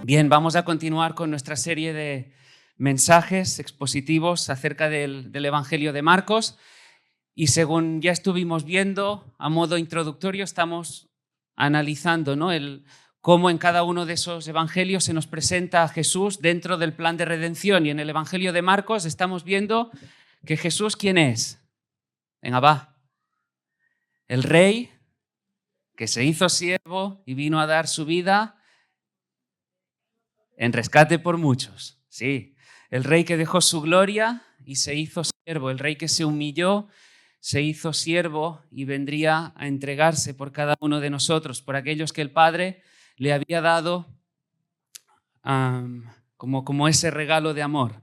Bien, vamos a continuar con nuestra serie de mensajes expositivos acerca del Evangelio de Marcos y según ya estuvimos viendo, a modo introductorio estamos analizando, ¿no?, cómo en cada uno de esos evangelios se nos presenta a Jesús dentro del plan de redención, y en el Evangelio de Marcos estamos viendo que Jesús, ¿quién es? Venga, va. El Rey que se hizo siervo y vino a dar su vida en rescate por muchos. Sí, el Rey que dejó su gloria y se hizo siervo, el Rey que se humilló, se hizo siervo y vendría a entregarse por cada uno de nosotros, por aquellos que el Padre le había dado como ese regalo de amor.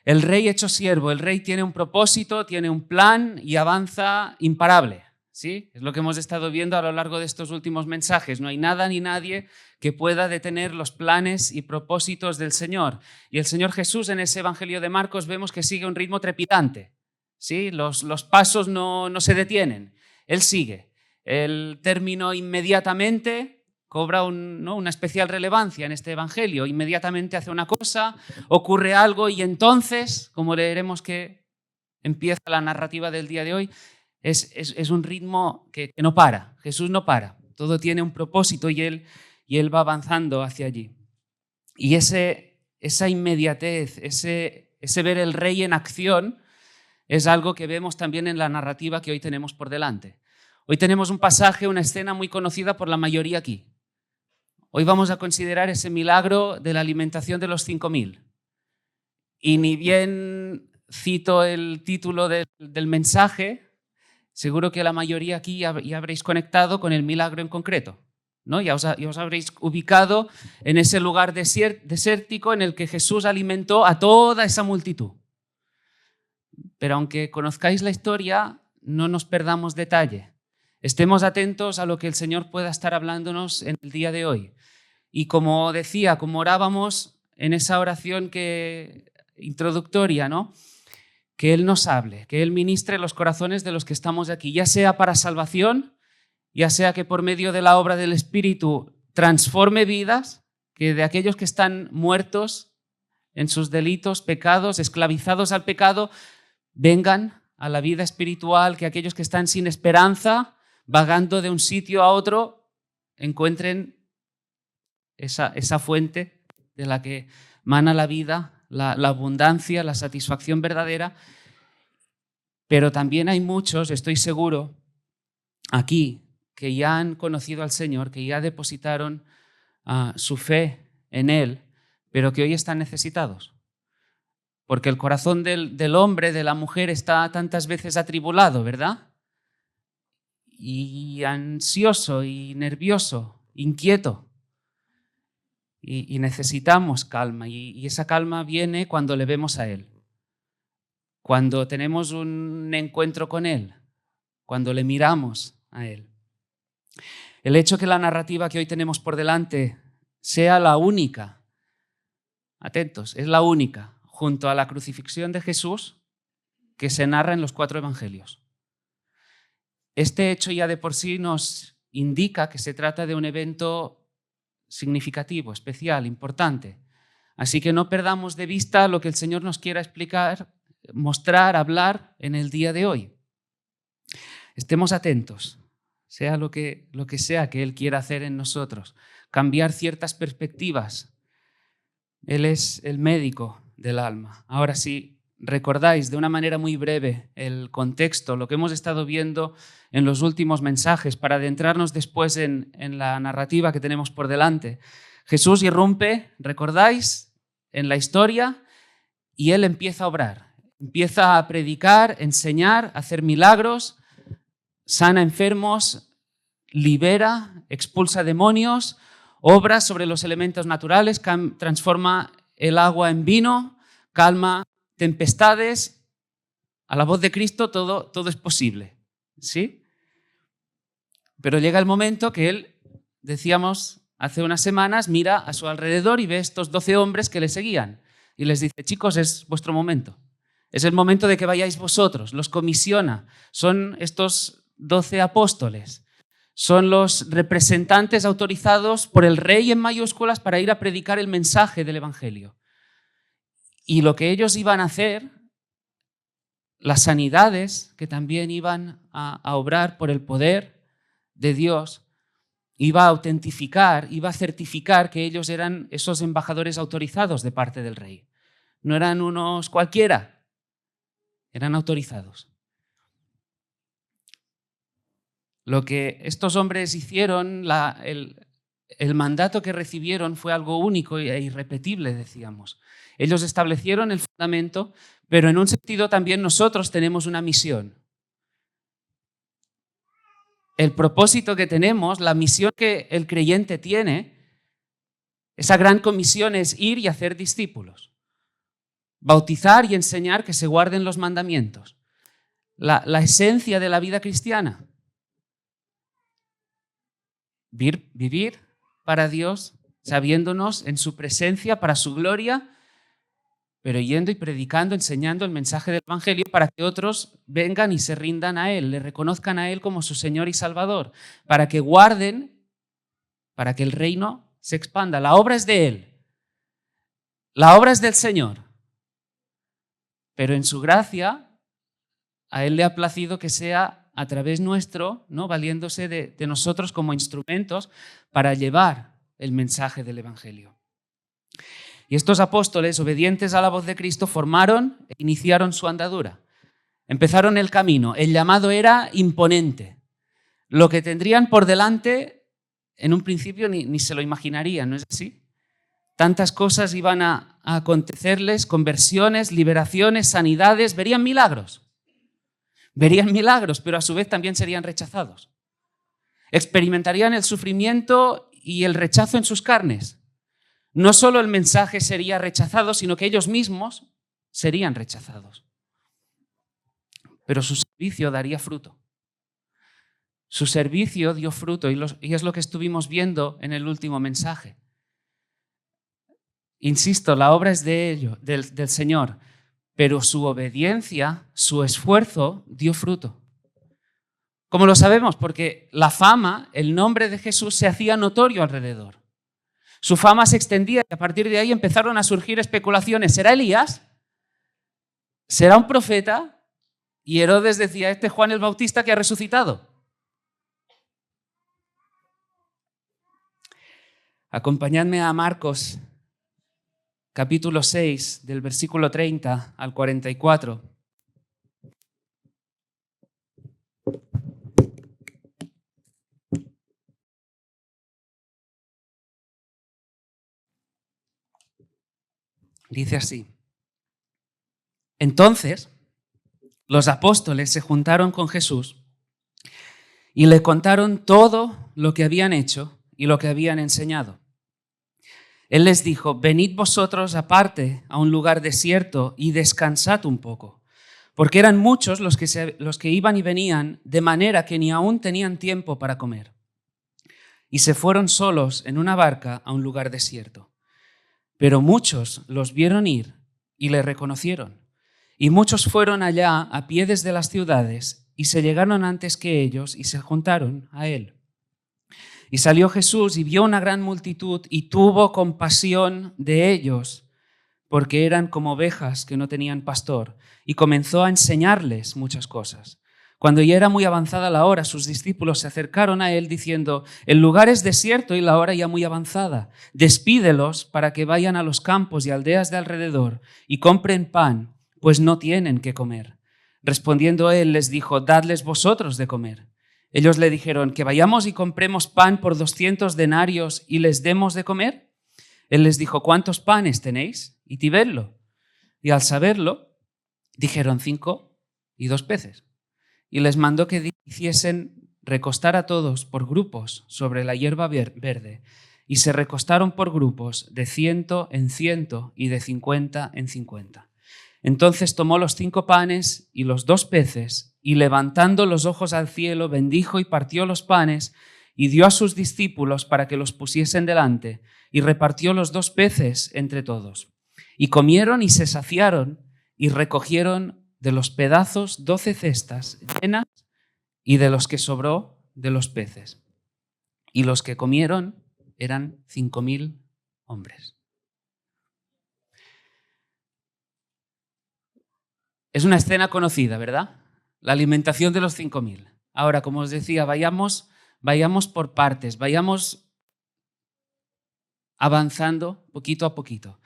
El Rey hecho siervo, el Rey tiene un propósito, tiene un plan y avanza imparable. ¿Sí? Es lo que hemos estado viendo a lo largo de estos últimos mensajes. No hay nada ni nadie que pueda detener los planes y propósitos del Señor. Y el Señor Jesús en ese Evangelio de Marcos vemos que sigue un ritmo trepidante. ¿Sí? Los pasos no se detienen. Él sigue. El término inmediatamente cobra una especial relevancia en este Evangelio. Inmediatamente hace una cosa, ocurre algo y entonces, como leeremos que empieza la narrativa del día de hoy, es un ritmo que no para. Jesús no para. Todo tiene un propósito y él va avanzando hacia allí. Y esa inmediatez, ese ver el Rey en acción, es algo que vemos también en la narrativa que hoy tenemos por delante. Hoy tenemos un pasaje, una escena muy conocida por la mayoría aquí. Hoy vamos a considerar ese milagro de la alimentación de los 5.000. Y ni bien cito el título del mensaje, seguro que la mayoría aquí ya habréis conectado con el milagro en concreto, ¿no? Ya os habréis ubicado en ese lugar desértico en el que Jesús alimentó a toda esa multitud. Pero aunque conozcáis la historia, no nos perdamos detalle. Estemos atentos a lo que el Señor pueda estar hablándonos en el día de hoy. Y como decía, como orábamos en esa oración introductoria, ¿no?, que Él nos hable, que Él ministre los corazones de los que estamos aquí, ya sea para salvación, ya sea que por medio de la obra del Espíritu transforme vidas, que de aquellos que están muertos en sus delitos, pecados, esclavizados al pecado, vengan a la vida espiritual, que aquellos que están sin esperanza, vagando de un sitio a otro, encuentren esa fuente de la que mana la vida, la abundancia, la satisfacción verdadera. Pero también hay muchos, estoy seguro, aquí que ya han conocido al Señor, que ya depositaron su fe en Él, pero que hoy están necesitados. Porque el corazón del hombre, de la mujer, está tantas veces atribulado, ¿verdad? Y ansioso y nervioso, inquieto. Y necesitamos calma, y esa calma viene cuando le vemos a Él, cuando tenemos un encuentro con Él, cuando le miramos a Él. El hecho que la narrativa que hoy tenemos por delante sea la única, atentos, es la única, junto a la crucifixión de Jesús, que se narra en los 4 evangelios. Este hecho ya de por sí nos indica que se trata de un evento significativo, especial, importante. Así que no perdamos de vista lo que el Señor nos quiera explicar, mostrar, hablar en el día de hoy. Estemos atentos, sea lo que sea que Él quiera hacer en nosotros, cambiar ciertas perspectivas. Él es el médico del alma. Ahora, si recordáis de una manera muy breve el contexto, lo que hemos estado viendo en los últimos mensajes, para adentrarnos después en la narrativa que tenemos por delante. Jesús irrumpe, ¿recordáis?, en la historia, y Él empieza a obrar, empieza a predicar, enseñar, hacer milagros, sana enfermos, libera, expulsa demonios, obra sobre los elementos naturales, transforma el agua en vino, calma tempestades. A la voz de Cristo todo es posible, ¿sí? Pero llega el momento que Él, decíamos hace unas semanas, mira a su alrededor y ve estos 12 hombres que le seguían y les dice: chicos, es vuestro momento. Es el momento de que vayáis vosotros. Los comisiona. Son estos 12 apóstoles. son los representantes autorizados por el rey en mayúsculas para ir a predicar el mensaje del Evangelio. Y lo que ellos iban a hacer, las sanidades que también iban a obrar por el poder de Dios, iba a autentificar, iba a certificar que ellos eran esos embajadores autorizados de parte del rey. No eran unos cualquiera, eran autorizados. Lo que estos hombres hicieron, el mandato que recibieron fue algo único e irrepetible, decíamos. Ellos establecieron el fundamento, pero en un sentido también nosotros tenemos una misión. El propósito que tenemos, la misión que el creyente tiene, esa gran comisión es ir y hacer discípulos, bautizar y enseñar que se guarden los mandamientos. La esencia de la vida cristiana. Vivir para Dios, sabiéndonos en su presencia, para su gloria, pero yendo y predicando, enseñando el mensaje del Evangelio para que otros vengan y se rindan a Él, le reconozcan a Él como su Señor y Salvador, para que guarden, para que el reino se expanda. La obra es de Él, la obra es del Señor, pero en su gracia a Él le ha placido que sea a través nuestro, ¿no? Valiéndose de nosotros como instrumentos para llevar el mensaje del Evangelio. Y estos apóstoles, obedientes a la voz de Cristo, formaron e iniciaron su andadura. Empezaron el camino. El llamado era imponente. Lo que tendrían por delante, en un principio ni se lo imaginarían, ¿no es así? Tantas cosas iban a acontecerles, conversiones, liberaciones, sanidades, verían milagros. Verían milagros, pero a su vez también serían rechazados. Experimentarían el sufrimiento y el rechazo en sus carnes. No solo el mensaje sería rechazado, sino que ellos mismos serían rechazados. Pero su servicio daría fruto. Su servicio dio fruto y es lo que estuvimos viendo en el último mensaje. Insisto, la obra es de ellos, del Señor. Pero su obediencia, su esfuerzo dio fruto. ¿Cómo lo sabemos? Porque la fama, el nombre de Jesús se hacía notorio alrededor. Su fama se extendía y a partir de ahí empezaron a surgir especulaciones. ¿Será Elías? ¿Será un profeta? Y Herodes decía, este es Juan el Bautista que ha resucitado. Acompañadme a Marcos, capítulo 6, del versículo 30 al 44. Dice así: Entonces, los apóstoles se juntaron con Jesús y le contaron todo lo que habían hecho y lo que habían enseñado. Él les dijo, venid vosotros aparte a un lugar desierto y descansad un poco, porque eran muchos los que iban y venían, de manera que ni aún tenían tiempo para comer. Y se fueron solos en una barca a un lugar desierto. Pero muchos los vieron ir y le reconocieron. Y muchos fueron allá a pie desde las ciudades y se llegaron antes que ellos y se juntaron a él. Y salió Jesús y vio una gran multitud y tuvo compasión de ellos, porque eran como ovejas que no tenían pastor, y comenzó a enseñarles muchas cosas. Cuando ya era muy avanzada la hora, sus discípulos se acercaron a él diciendo, el lugar es desierto y la hora ya muy avanzada. Despídelos para que vayan a los campos y aldeas de alrededor y compren pan, pues no tienen qué comer. Respondiendo él les dijo, dadles vosotros de comer. Ellos le dijeron, que vayamos y compremos pan por 200 denarios y les demos de comer. Él les dijo, ¿cuántos panes tenéis? Y vedlo. Y al saberlo, dijeron 5 y 2 peces. Y les mandó que hiciesen recostar a todos por grupos sobre la hierba verde. Y se recostaron por grupos de 100 en 100 y de 50 en 50. Entonces tomó los 5 panes y los 2 peces y levantando los ojos al cielo bendijo y partió los panes y dio a sus discípulos para que los pusiesen delante y repartió los 2 peces entre todos. Y comieron y se saciaron y recogieron de los pedazos 12 cestas llenas y de los que sobró de los peces. y los que comieron eran 5.000 hombres. Es una escena conocida, ¿verdad? La alimentación de los 5.000. Ahora, como os decía, vayamos por partes, vayamos avanzando poquito a poquito.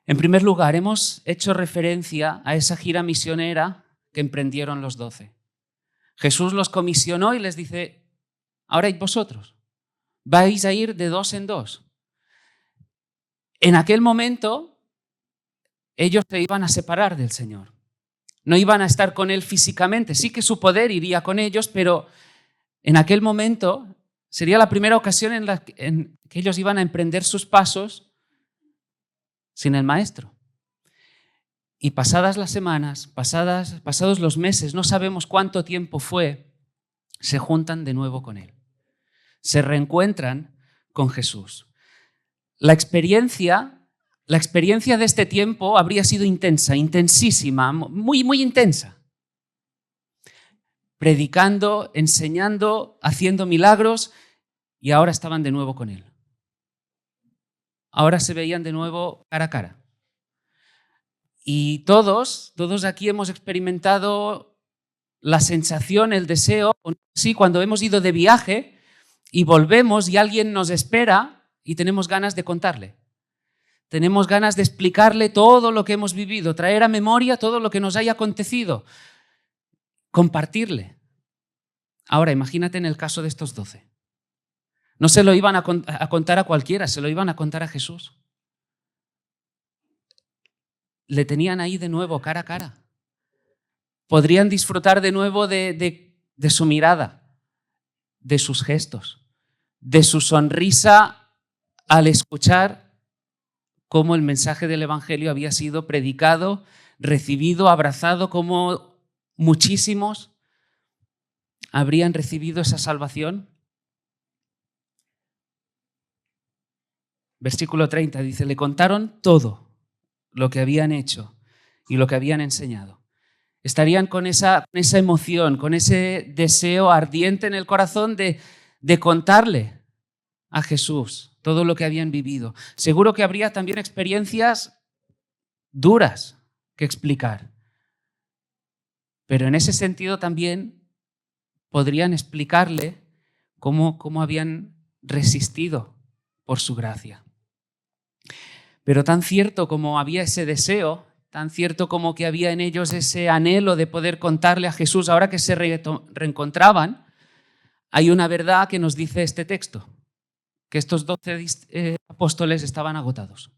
En primer lugar, hemos hecho referencia a esa gira misionera que emprendieron los 12. Jesús los comisionó y les dice: ahora id vosotros, vais a ir de 2 en 2. En aquel momento, ellos se iban a separar del Señor. No iban a estar con Él físicamente. Sí que su poder iría con ellos, pero en aquel momento sería la primera ocasión en que ellos iban a emprender sus pasos sin el Maestro. Y pasadas las semanas, pasados los meses, no sabemos cuánto tiempo fue, se juntan de nuevo con Él. Se reencuentran con Jesús. La experiencia de este tiempo habría sido intensa, intensísima, muy, muy intensa. Predicando, enseñando, haciendo milagros, y ahora estaban de nuevo con Él. Ahora se veían de nuevo cara a cara. Y todos aquí hemos experimentado la sensación, el deseo, sí, cuando hemos ido de viaje y volvemos y alguien nos espera y tenemos ganas de contarle. Tenemos ganas de explicarle todo lo que hemos vivido, traer a memoria todo lo que nos haya acontecido, compartirle. Ahora, imagínate en el caso de estos 12. No se lo iban a contar a cualquiera, se lo iban a contar a Jesús. Le tenían ahí de nuevo, cara a cara. Podrían disfrutar de nuevo de su mirada, de sus gestos, de su sonrisa al escuchar cómo el mensaje del Evangelio había sido predicado, recibido, abrazado, cómo muchísimos habrían recibido esa salvación. Versículo 30 dice: le contaron todo lo que habían hecho y lo que habían enseñado. Estarían con esa emoción, con ese deseo ardiente en el corazón de contarle a Jesús todo lo que habían vivido. Seguro que habría también experiencias duras que explicar. Pero en ese sentido también podrían explicarle cómo habían resistido por su gracia. Pero tan cierto como había ese deseo, tan cierto como que había en ellos ese anhelo de poder contarle a Jesús, ahora que se reencontraban, hay una verdad que nos dice este texto, que estos 12 apóstoles estaban agotados.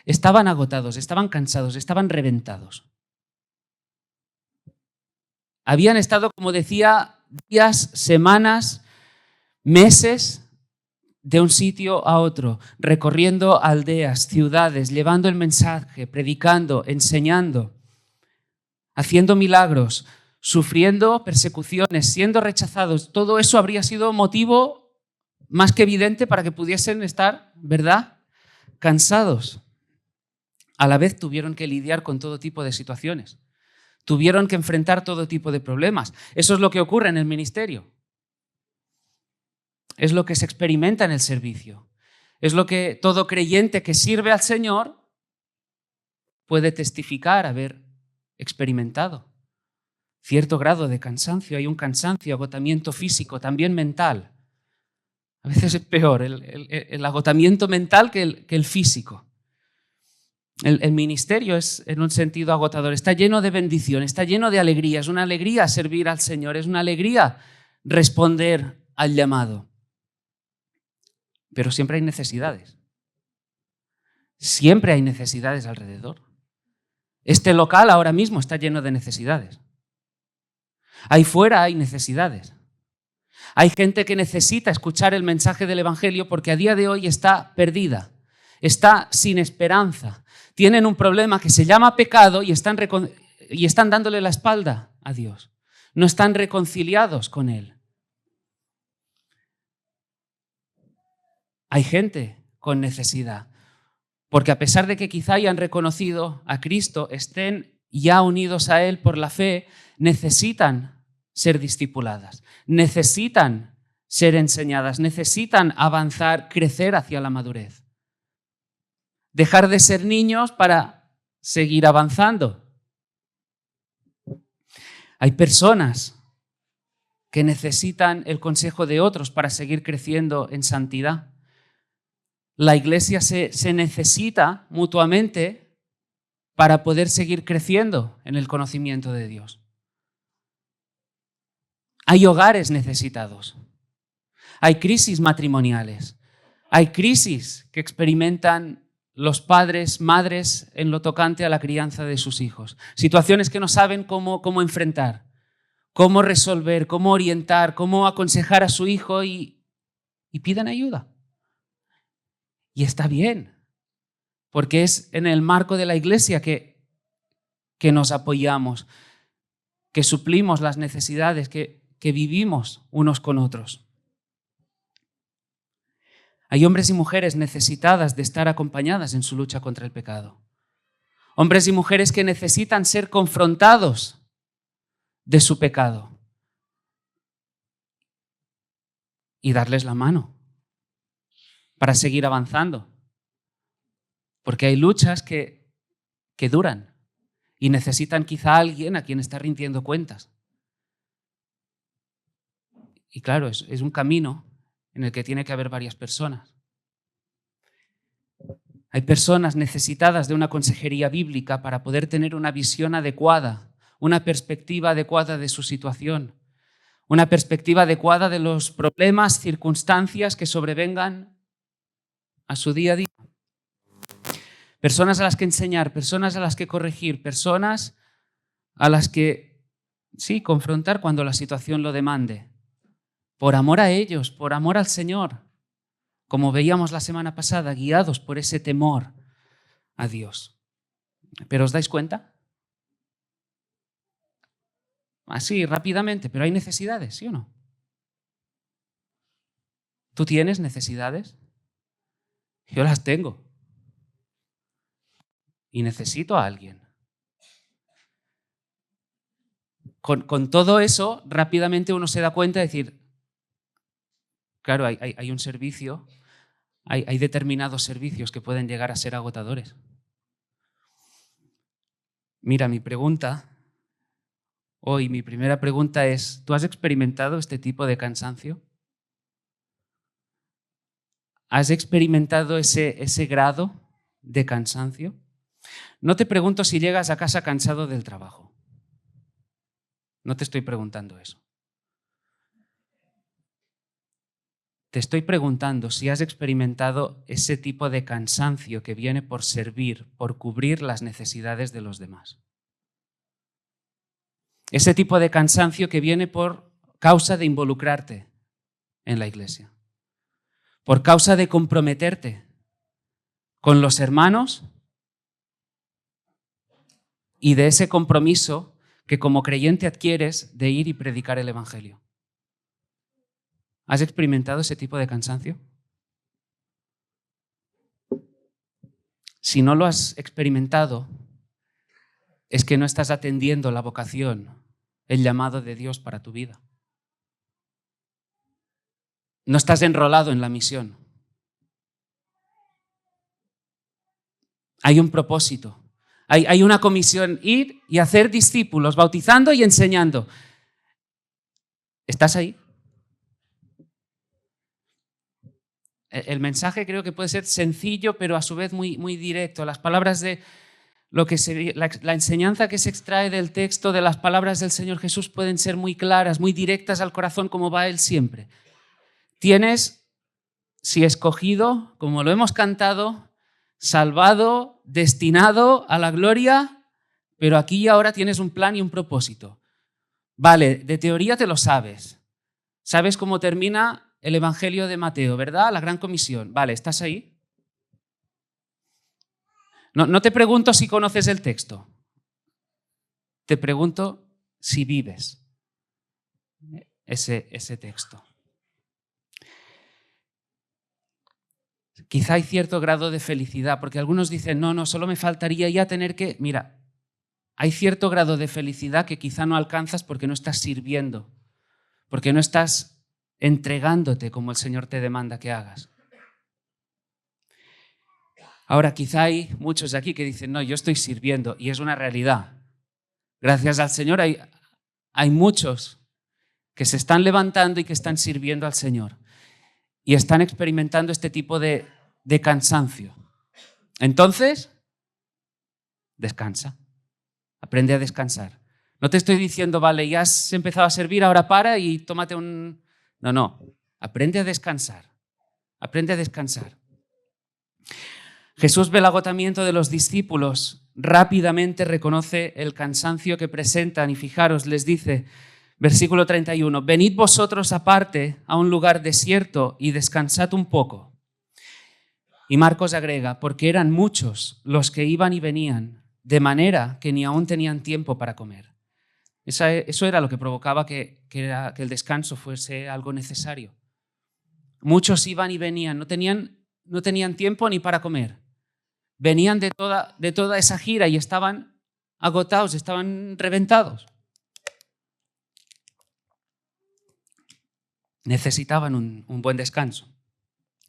Estaban agotados, estaban cansados, estaban reventados. Habían estado, como decía, días, semanas, meses de un sitio a otro, recorriendo aldeas, ciudades, llevando el mensaje, predicando, enseñando, haciendo milagros, sufriendo persecuciones, siendo rechazados. Todo eso habría sido motivo más que evidente para que pudiesen estar, ¿verdad?, cansados. A la vez tuvieron que lidiar con todo tipo de situaciones. Tuvieron que enfrentar todo tipo de problemas. Eso es lo que ocurre en el ministerio. Es lo que se experimenta en el servicio. Es lo que todo creyente que sirve al Señor puede testificar haber experimentado. Cierto grado de cansancio. Hay un cansancio, agotamiento físico, también mental. A veces es peor el agotamiento mental que el físico. El ministerio es, en un sentido, agotador. Está lleno de bendición, está lleno de alegría. Es una alegría servir al Señor, es una alegría responder al llamado. Pero siempre hay necesidades. Siempre hay necesidades alrededor. Este local ahora mismo está lleno de necesidades. Ahí fuera hay necesidades. Hay gente que necesita escuchar el mensaje del Evangelio porque a día de hoy está perdida, está sin esperanza. Tienen un problema que se llama pecado y están dándole la espalda a Dios. No están reconciliados con Él. Hay gente con necesidad, porque a pesar de que quizá hayan reconocido a Cristo, estén ya unidos a Él por la fe, necesitan ser discipuladas, necesitan ser enseñadas, necesitan avanzar, crecer hacia la madurez. Dejar de ser niños para seguir avanzando. Hay personas que necesitan el consejo de otros para seguir creciendo en santidad. La iglesia se necesita mutuamente para poder seguir creciendo en el conocimiento de Dios. Hay hogares necesitados. Hay crisis matrimoniales. Hay crisis que experimentan los padres, madres en lo tocante a la crianza de sus hijos. Situaciones que no saben cómo enfrentar, cómo resolver, cómo orientar, cómo aconsejar a su hijo y pidan ayuda. Y está bien, porque es en el marco de la iglesia que nos apoyamos, que suplimos las necesidades, que vivimos unos con otros. Hay hombres y mujeres necesitadas de estar acompañadas en su lucha contra el pecado. Hombres y mujeres que necesitan ser confrontados de su pecado y darles la mano para seguir avanzando. Porque hay luchas que duran y necesitan quizá a alguien a quien está rindiendo cuentas. Y claro, es un camino en el que tiene que haber varias personas. Hay personas necesitadas de una consejería bíblica para poder tener una visión adecuada, una perspectiva adecuada de su situación, una perspectiva adecuada de los problemas, circunstancias que sobrevengan a su día a día. Personas a las que enseñar, personas a las que corregir, personas a las que, sí, confrontar cuando la situación lo demande. Por amor a ellos, por amor al Señor, como veíamos la semana pasada, guiados por ese temor a Dios. ¿Pero os dais cuenta? Así, rápidamente, pero hay necesidades, ¿sí o no? ¿Tú tienes necesidades? Yo las tengo. Y necesito a alguien. Con todo eso, rápidamente uno se da cuenta de decir, claro, hay un servicio, hay determinados servicios que pueden llegar a ser agotadores. Mira, mi primera pregunta es, ¿tú has experimentado este tipo de cansancio? ¿Has experimentado ese grado de cansancio? No te pregunto si llegas a casa cansado del trabajo. No te estoy preguntando eso. Te estoy preguntando si has experimentado ese tipo de cansancio que viene por servir, por cubrir las necesidades de los demás. Ese tipo de cansancio que viene por causa de involucrarte en la iglesia, por causa de comprometerte con los hermanos y de ese compromiso que como creyente adquieres de ir y predicar el Evangelio. ¿Has experimentado ese tipo de cansancio? Si no lo has experimentado, es que no estás atendiendo la vocación, el llamado de Dios para tu vida. No estás enrolado en la misión. Hay un propósito, hay una comisión, ir y hacer discípulos, bautizando y enseñando. ¿Estás ahí? El mensaje creo que puede ser sencillo, pero a su vez muy directo. Las palabras de la enseñanza que se extrae del texto, de las palabras del Señor Jesús, pueden ser muy claras, muy directas al corazón, como va Él siempre. Tienes, si escogido, como lo hemos cantado, salvado, destinado a la gloria, pero aquí y ahora tienes un plan y un propósito. Vale, de teoría te lo sabes. Sabes cómo termina el Evangelio de Mateo, ¿verdad? La Gran Comisión. Vale, ¿estás ahí? No te pregunto si conoces el texto. Te pregunto si vives ese texto. Quizá hay cierto grado de felicidad, porque algunos dicen, no, solo me faltaría ya tener que... Mira, hay cierto grado de felicidad que quizá no alcanzas porque no estás sirviendo, porque no estás entregándote como el Señor te demanda que hagas. Ahora, quizá hay muchos de aquí que dicen, no, yo estoy sirviendo, y es una realidad. Gracias al Señor hay muchos que se están levantando y que están sirviendo al Señor y están experimentando este tipo de cansancio. Entonces, descansa, aprende a descansar. No te estoy diciendo, vale, ya has empezado a servir, ahora para y tómate un... No, aprende a descansar, aprende a descansar. Jesús ve el agotamiento de los discípulos, rápidamente reconoce el cansancio que presentan y fijaros, les dice, versículo 31, venid vosotros aparte a un lugar desierto y descansad un poco. Y Marcos agrega, porque eran muchos los que iban y venían, de manera que ni aún tenían tiempo para comer. Eso era lo que provocaba que el descanso fuese algo necesario. Muchos iban y venían, no tenían tiempo ni para comer. Venían de toda esa gira y estaban agotados, estaban reventados. Necesitaban un buen descanso.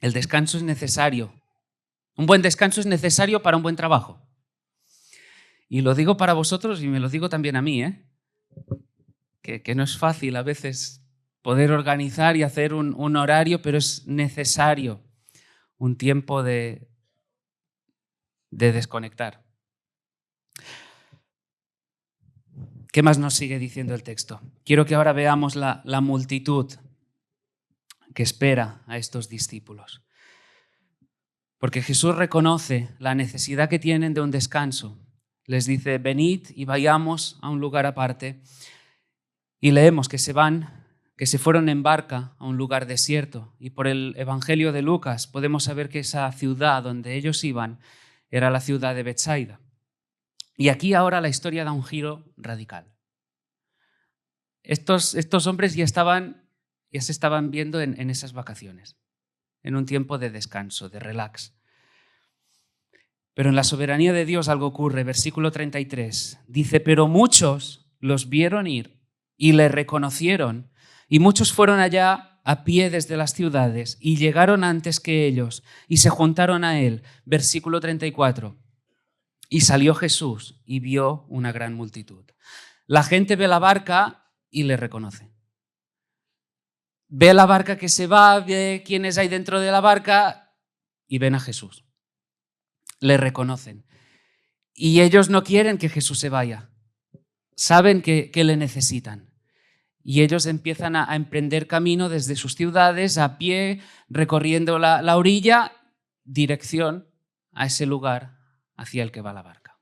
El descanso es necesario. Un buen descanso es necesario para un buen trabajo. Y lo digo para vosotros y me lo digo también a mí, que no es fácil a veces poder organizar y hacer un horario, pero es necesario un tiempo de desconectar. ¿Qué más nos sigue diciendo el texto? Quiero que ahora veamos la multitud que espera a estos discípulos. Porque Jesús reconoce la necesidad que tienen de un descanso. Les dice, venid y vayamos a un lugar aparte. Y leemos que se fueron en barca a un lugar desierto. Y por el Evangelio de Lucas podemos saber que esa ciudad donde ellos iban era la ciudad de Betsaida. Y aquí ahora la historia da un giro radical. Estos hombres ya se estaban viendo en esas vacaciones, en un tiempo de descanso, de relax. Pero en la soberanía de Dios algo ocurre. Versículo 33 dice, pero muchos los vieron ir y le reconocieron, y muchos fueron allá a pie desde las ciudades y llegaron antes que ellos y se juntaron a él. Versículo 34. Y salió Jesús y vio una gran multitud. La gente ve la barca y le reconoce. Ve la barca que se va, ve quiénes hay dentro de la barca y ven a Jesús. Le reconocen. Y ellos no quieren que Jesús se vaya. Saben que le necesitan. Y ellos empiezan a emprender camino desde sus ciudades, a pie, recorriendo la orilla, dirección a ese lugar hacia el que va la barca.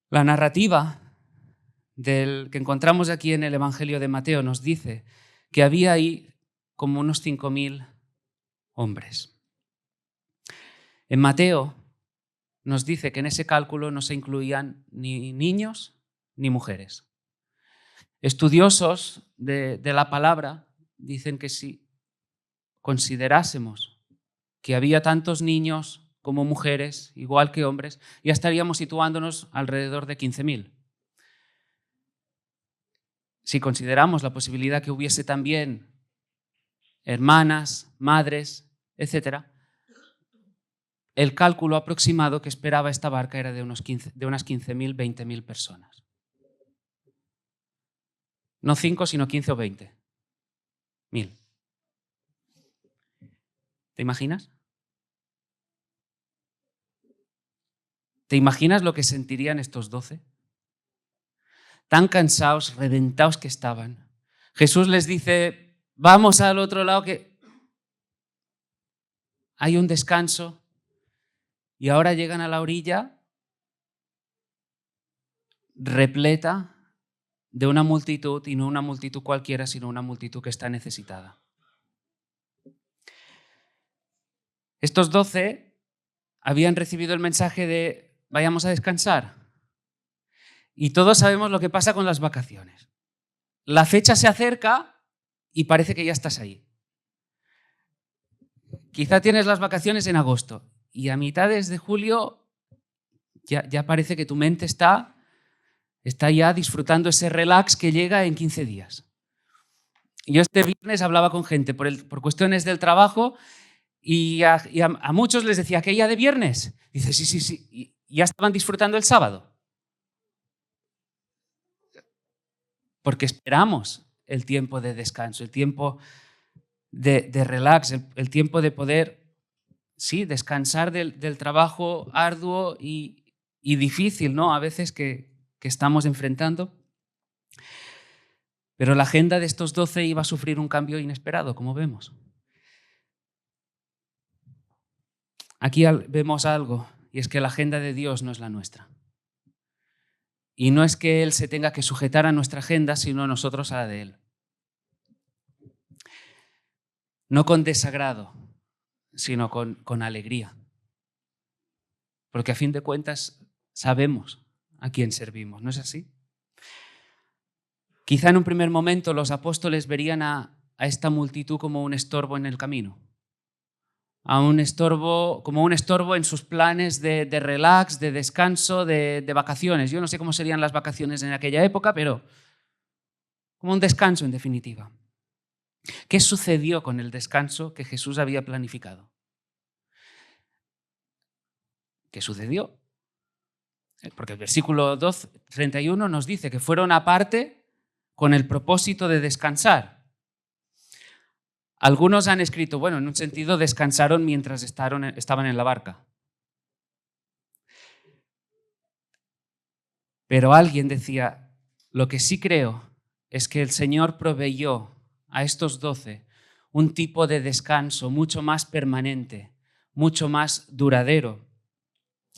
La narrativa que encontramos aquí en el Evangelio de Mateo nos dice que había ahí como unos 5.000 hombres. En Mateo nos dice que en ese cálculo no se incluían ni niños ni mujeres. Estudiosos de la palabra dicen que si considerásemos que había tantos niños como mujeres, igual que hombres, ya estaríamos situándonos alrededor de 15.000. Si consideramos la posibilidad que hubiese también hermanas, madres, etc., el cálculo aproximado que esperaba esta barca era de unas 15.000, 20.000 personas. No 5, sino 15 o 20.000. ¿Te imaginas? ¿Te imaginas lo que sentirían estos 12? Tan cansados, reventados que estaban. Jesús les dice, vamos al otro lado que hay un descanso. Y ahora llegan a la orilla repleta de una multitud, y no una multitud cualquiera, sino una multitud que está necesitada. Estos 12 habían recibido el mensaje de vayamos a descansar. Y todos sabemos lo que pasa con las vacaciones. La fecha se acerca y parece que ya estás ahí. Quizá tienes las vacaciones en agosto y a mitades de julio ya parece que tu mente está ya disfrutando ese relax que llega en 15 días. Yo este viernes hablaba con gente por cuestiones del trabajo y a muchos les decía que ya de viernes. Dice, sí, y ya estaban disfrutando el sábado. Porque esperamos el tiempo de descanso, el tiempo de relax, el tiempo de poder, sí, descansar del trabajo arduo y difícil, ¿no? A veces que estamos enfrentando. Pero la agenda de estos 12 iba a sufrir un cambio inesperado, como vemos. Aquí vemos algo, y es que la agenda de Dios no es la nuestra. Y no es que Él se tenga que sujetar a nuestra agenda, sino nosotros a la de Él. No con desagrado, sino con alegría. Porque a fin de cuentas sabemos a quién servimos, ¿no es así? Quizá en un primer momento los apóstoles verían a esta multitud como un estorbo en el camino, como un estorbo en sus planes de relax, de descanso, de vacaciones. Yo no sé cómo serían las vacaciones en aquella época, pero como un descanso en definitiva. ¿Qué sucedió con el descanso que Jesús había planificado? ¿Qué sucedió? Porque el versículo 31 nos dice que fueron aparte con el propósito de descansar. Algunos han escrito, bueno, en un sentido descansaron mientras estaban en la barca. Pero alguien decía, lo que sí creo es que el Señor proveyó a estos 12 un tipo de descanso mucho más permanente, mucho más duradero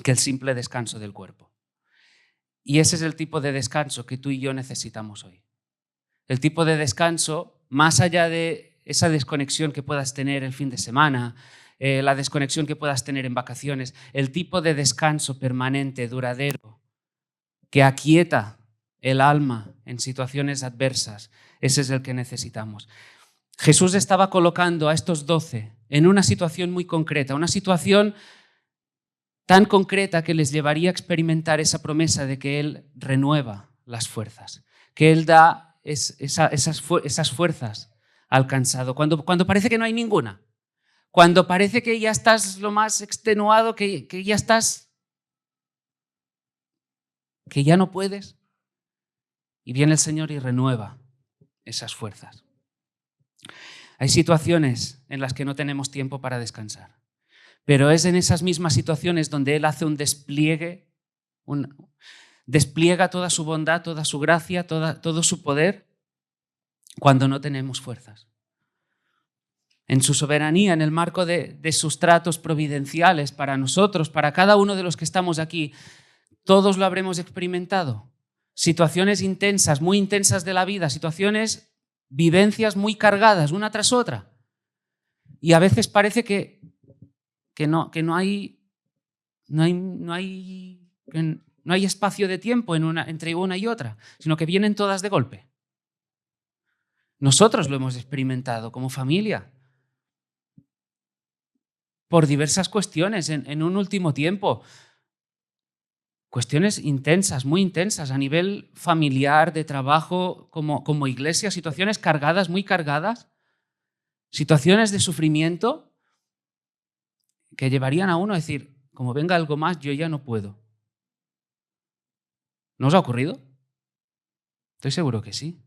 que el simple descanso del cuerpo. Y ese es el tipo de descanso que tú y yo necesitamos hoy. El tipo de descanso, más allá de esa desconexión que puedas tener el fin de semana, la desconexión que puedas tener en vacaciones, el tipo de descanso permanente, duradero, que aquieta el alma en situaciones adversas, ese es el que necesitamos. Jesús estaba colocando a estos 12 en una situación muy concreta, una situación tan concreta que les llevaría a experimentar esa promesa de que Él renueva las fuerzas, que Él da esas fuerzas al cansado, cuando parece que no hay ninguna, cuando parece que ya estás lo más extenuado, que ya estás, que ya no puedes, y viene el Señor y renueva esas fuerzas. Hay situaciones en las que no tenemos tiempo para descansar, pero es en esas mismas situaciones donde Él hace un despliegue, despliega toda su bondad, toda su gracia, todo su poder, cuando no tenemos fuerzas. En su soberanía, en el marco de sus tratos providenciales para nosotros, para cada uno de los que estamos aquí, todos lo habremos experimentado. Situaciones intensas, muy intensas de la vida, vivencias muy cargadas una tras otra. Y a veces parece que no hay espacio de tiempo entre una y otra, sino que vienen todas de golpe. Nosotros lo hemos experimentado como familia por diversas cuestiones en un último tiempo. Cuestiones intensas, muy intensas, a nivel familiar, de trabajo, como iglesia, situaciones cargadas, muy cargadas, situaciones de sufrimiento que llevarían a uno a decir, como venga algo más, yo ya no puedo. ¿No os ha ocurrido? Estoy seguro que sí.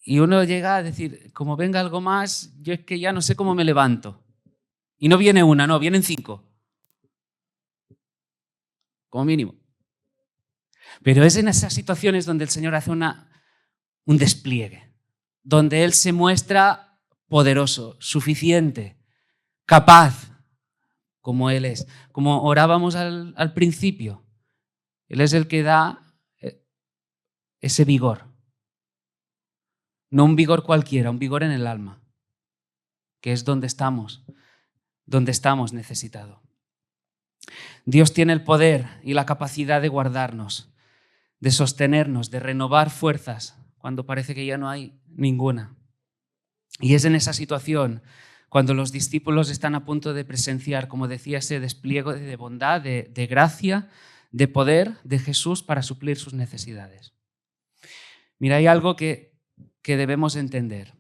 Y uno llega a decir, como venga algo más, yo es que ya no sé cómo me levanto. Y no viene una, no, vienen 5. Como mínimo. Pero es en esas situaciones donde el Señor hace un despliegue, donde Él se muestra poderoso, suficiente, capaz, como Él es. Como orábamos al principio, Él es el que da ese vigor. No un vigor cualquiera, un vigor en el alma, que es donde estamos necesitados. Dios tiene el poder y la capacidad de guardarnos, de sostenernos, de renovar fuerzas cuando parece que ya no hay ninguna. Y es en esa situación cuando los discípulos están a punto de presenciar, como decía, ese despliegue de bondad, de gracia, de poder de Jesús para suplir sus necesidades. Mira, hay algo que que debemos entender.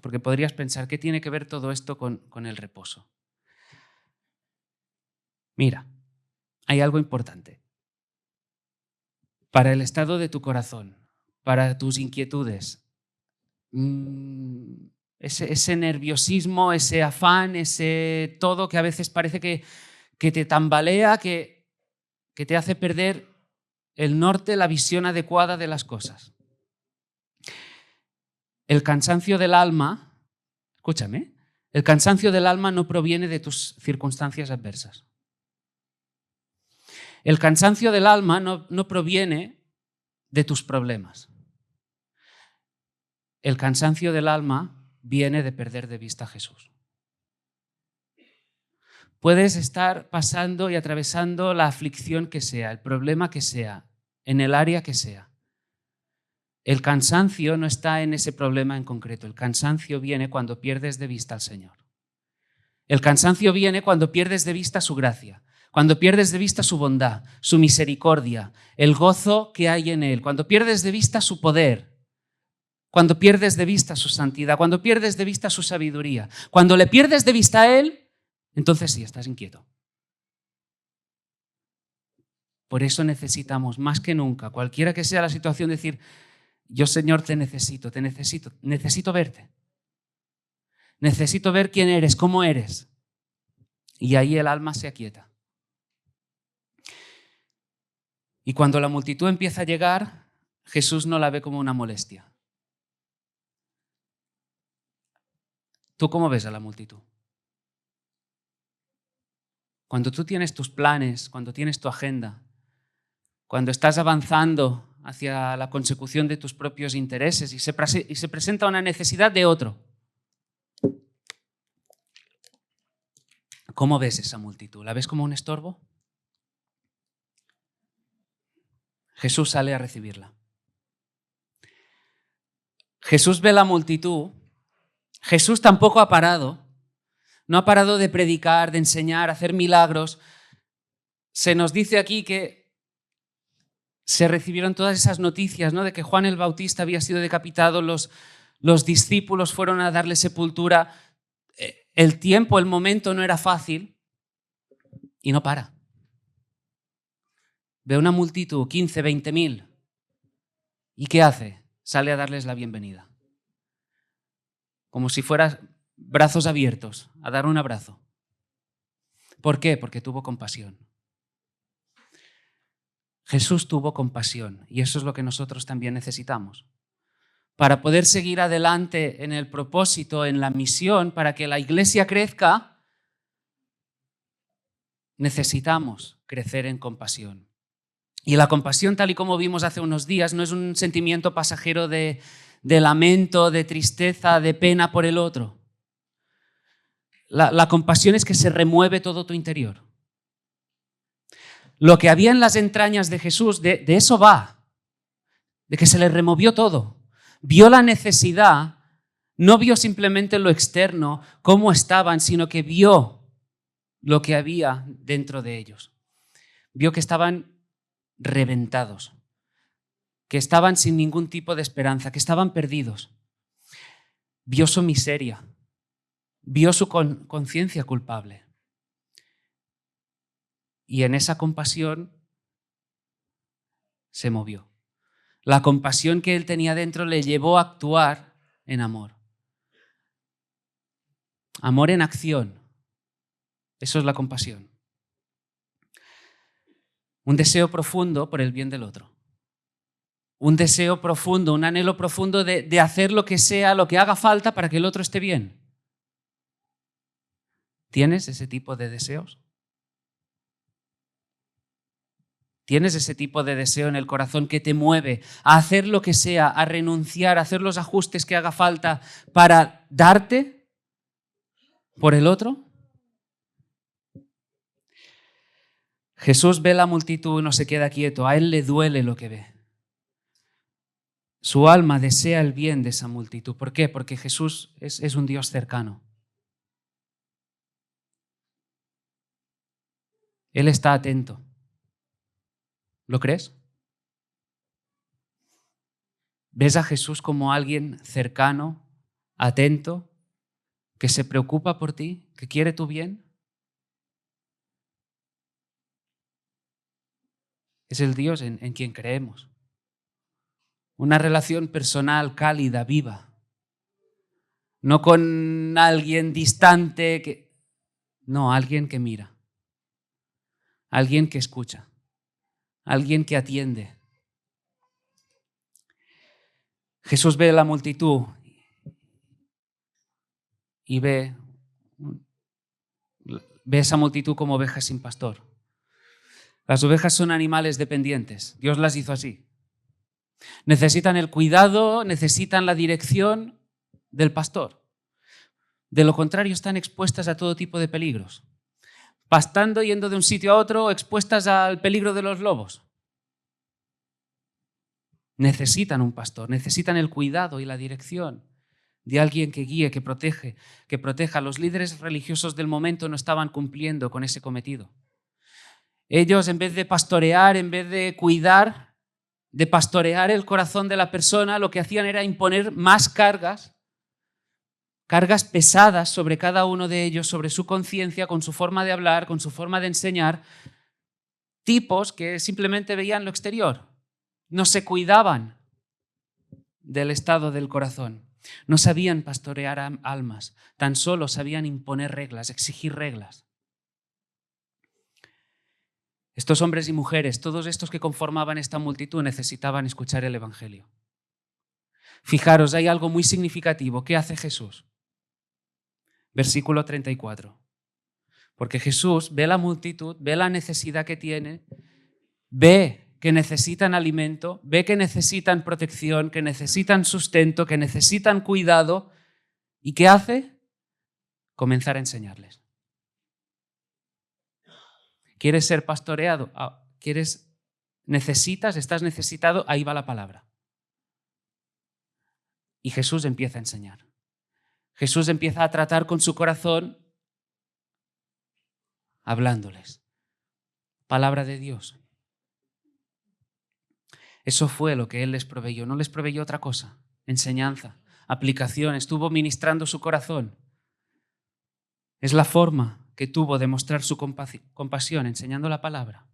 Porque podrías pensar, ¿qué tiene que ver todo esto con el reposo? Mira, hay algo importante. Para el estado de tu corazón, para tus inquietudes, ese nerviosismo, ese afán, ese todo que a veces parece que te tambalea, que te hace perder el norte, la visión adecuada de las cosas. El cansancio del alma, escúchame, el cansancio del alma no proviene de tus circunstancias adversas. El cansancio del alma no proviene de tus problemas. El cansancio del alma viene de perder de vista a Jesús. Puedes estar pasando y atravesando la aflicción que sea, el problema que sea, en el área que sea. El cansancio no está en ese problema en concreto. El cansancio viene cuando pierdes de vista al Señor. El cansancio viene cuando pierdes de vista su gracia, cuando pierdes de vista su bondad, su misericordia, el gozo que hay en Él, cuando pierdes de vista su poder, cuando pierdes de vista su santidad, cuando pierdes de vista su sabiduría. Cuando le pierdes de vista a Él, entonces sí, estás inquieto. Por eso necesitamos más que nunca, cualquiera que sea la situación, decir, yo Señor te necesito verte. Necesito ver quién eres, cómo eres. Y ahí el alma se aquieta. Y cuando la multitud empieza a llegar, Jesús no la ve como una molestia. ¿Tú cómo ves a la multitud? Cuando tú tienes tus planes, cuando tienes tu agenda, cuando estás avanzando hacia la consecución de tus propios intereses y se presenta una necesidad de otro, ¿cómo ves esa multitud? ¿La ves como un estorbo? Jesús sale a recibirla. Jesús ve la multitud. Jesús tampoco ha parado. No ha parado de predicar, de enseñar, hacer milagros. Se nos dice aquí que se recibieron todas esas noticias, ¿no?, de que Juan el Bautista había sido decapitado, los discípulos fueron a darle sepultura. El tiempo, el momento no era fácil y no para. Ve una multitud, 15, 20.000. ¿Y qué hace? Sale a darles la bienvenida. Como si fuera brazos abiertos, a dar un abrazo. ¿Por qué? Porque tuvo compasión. Jesús tuvo compasión y eso es lo que nosotros también necesitamos. Para poder seguir adelante en el propósito, en la misión, para que la iglesia crezca, necesitamos crecer en compasión. Y la compasión, tal y como vimos hace unos días, no es un sentimiento pasajero de lamento, de tristeza, de pena por el otro. La compasión es que se remueve todo tu interior. Lo que había en las entrañas de Jesús, de eso va, de que se le removió todo. Vio la necesidad, no vio simplemente lo externo, cómo estaban, sino que vio lo que había dentro de ellos. Vio que estaban reventados, que estaban sin ningún tipo de esperanza, que estaban perdidos. Vio su miseria, vio su conciencia culpable. Y en esa compasión se movió. La compasión que él tenía dentro le llevó a actuar en amor. Amor en acción. Eso es la compasión. Un deseo profundo por el bien del otro. Un deseo profundo, un anhelo profundo de hacer lo que sea, lo que haga falta para que el otro esté bien. ¿Tienes ese tipo de deseos? ¿Tienes ese tipo de deseo en el corazón que te mueve a hacer lo que sea, a renunciar, a hacer los ajustes que haga falta para darte por el otro? Jesús ve la multitud y no se queda quieto. A él le duele lo que ve. Su alma desea el bien de esa multitud. ¿Por qué? Porque Jesús es un Dios cercano. Él está atento. ¿Lo crees? ¿Ves a Jesús como alguien cercano, atento, que se preocupa por ti, que quiere tu bien? Es el Dios en quien creemos. Una relación personal, cálida, viva. No con alguien distante, no, alguien que mira. Alguien que escucha. Alguien que atiende. Jesús ve la multitud y ve esa multitud como ovejas sin pastor. Las ovejas son animales dependientes. Dios las hizo así. Necesitan el cuidado, necesitan la dirección del pastor. De lo contrario, están expuestas a todo tipo de peligros. Pastando, yendo de un sitio a otro, expuestas al peligro de los lobos. Necesitan un pastor, necesitan el cuidado y la dirección de alguien que guíe, que proteja. Los líderes religiosos del momento no estaban cumpliendo con ese cometido. Ellos, en vez de pastorear, en vez de cuidar, de pastorear el corazón de la persona, lo que hacían era imponer más cargas pesadas sobre cada uno de ellos, sobre su conciencia, con su forma de hablar, con su forma de enseñar, tipos que simplemente veían lo exterior, no se cuidaban del estado del corazón, no sabían pastorear almas, tan solo sabían imponer reglas, exigir reglas. Estos hombres y mujeres, todos estos que conformaban esta multitud, necesitaban escuchar el Evangelio. Fijaros, hay algo muy significativo. ¿Qué hace Jesús? Versículo 34. Porque Jesús ve la multitud, ve la necesidad que tiene, ve que necesitan alimento, ve que necesitan protección, que necesitan sustento, que necesitan cuidado. ¿Y qué hace? Comenzar a enseñarles. ¿Quieres ser pastoreado? ¿Estás necesitado? Ahí va la palabra. Y Jesús empieza a enseñar. Jesús empieza a tratar con su corazón hablándoles. Palabra de Dios. Eso fue lo que Él les proveyó. No les proveyó otra cosa. Enseñanza, aplicación. Estuvo ministrando su corazón. Es la forma que tuvo de mostrar su compasión, enseñando la palabra.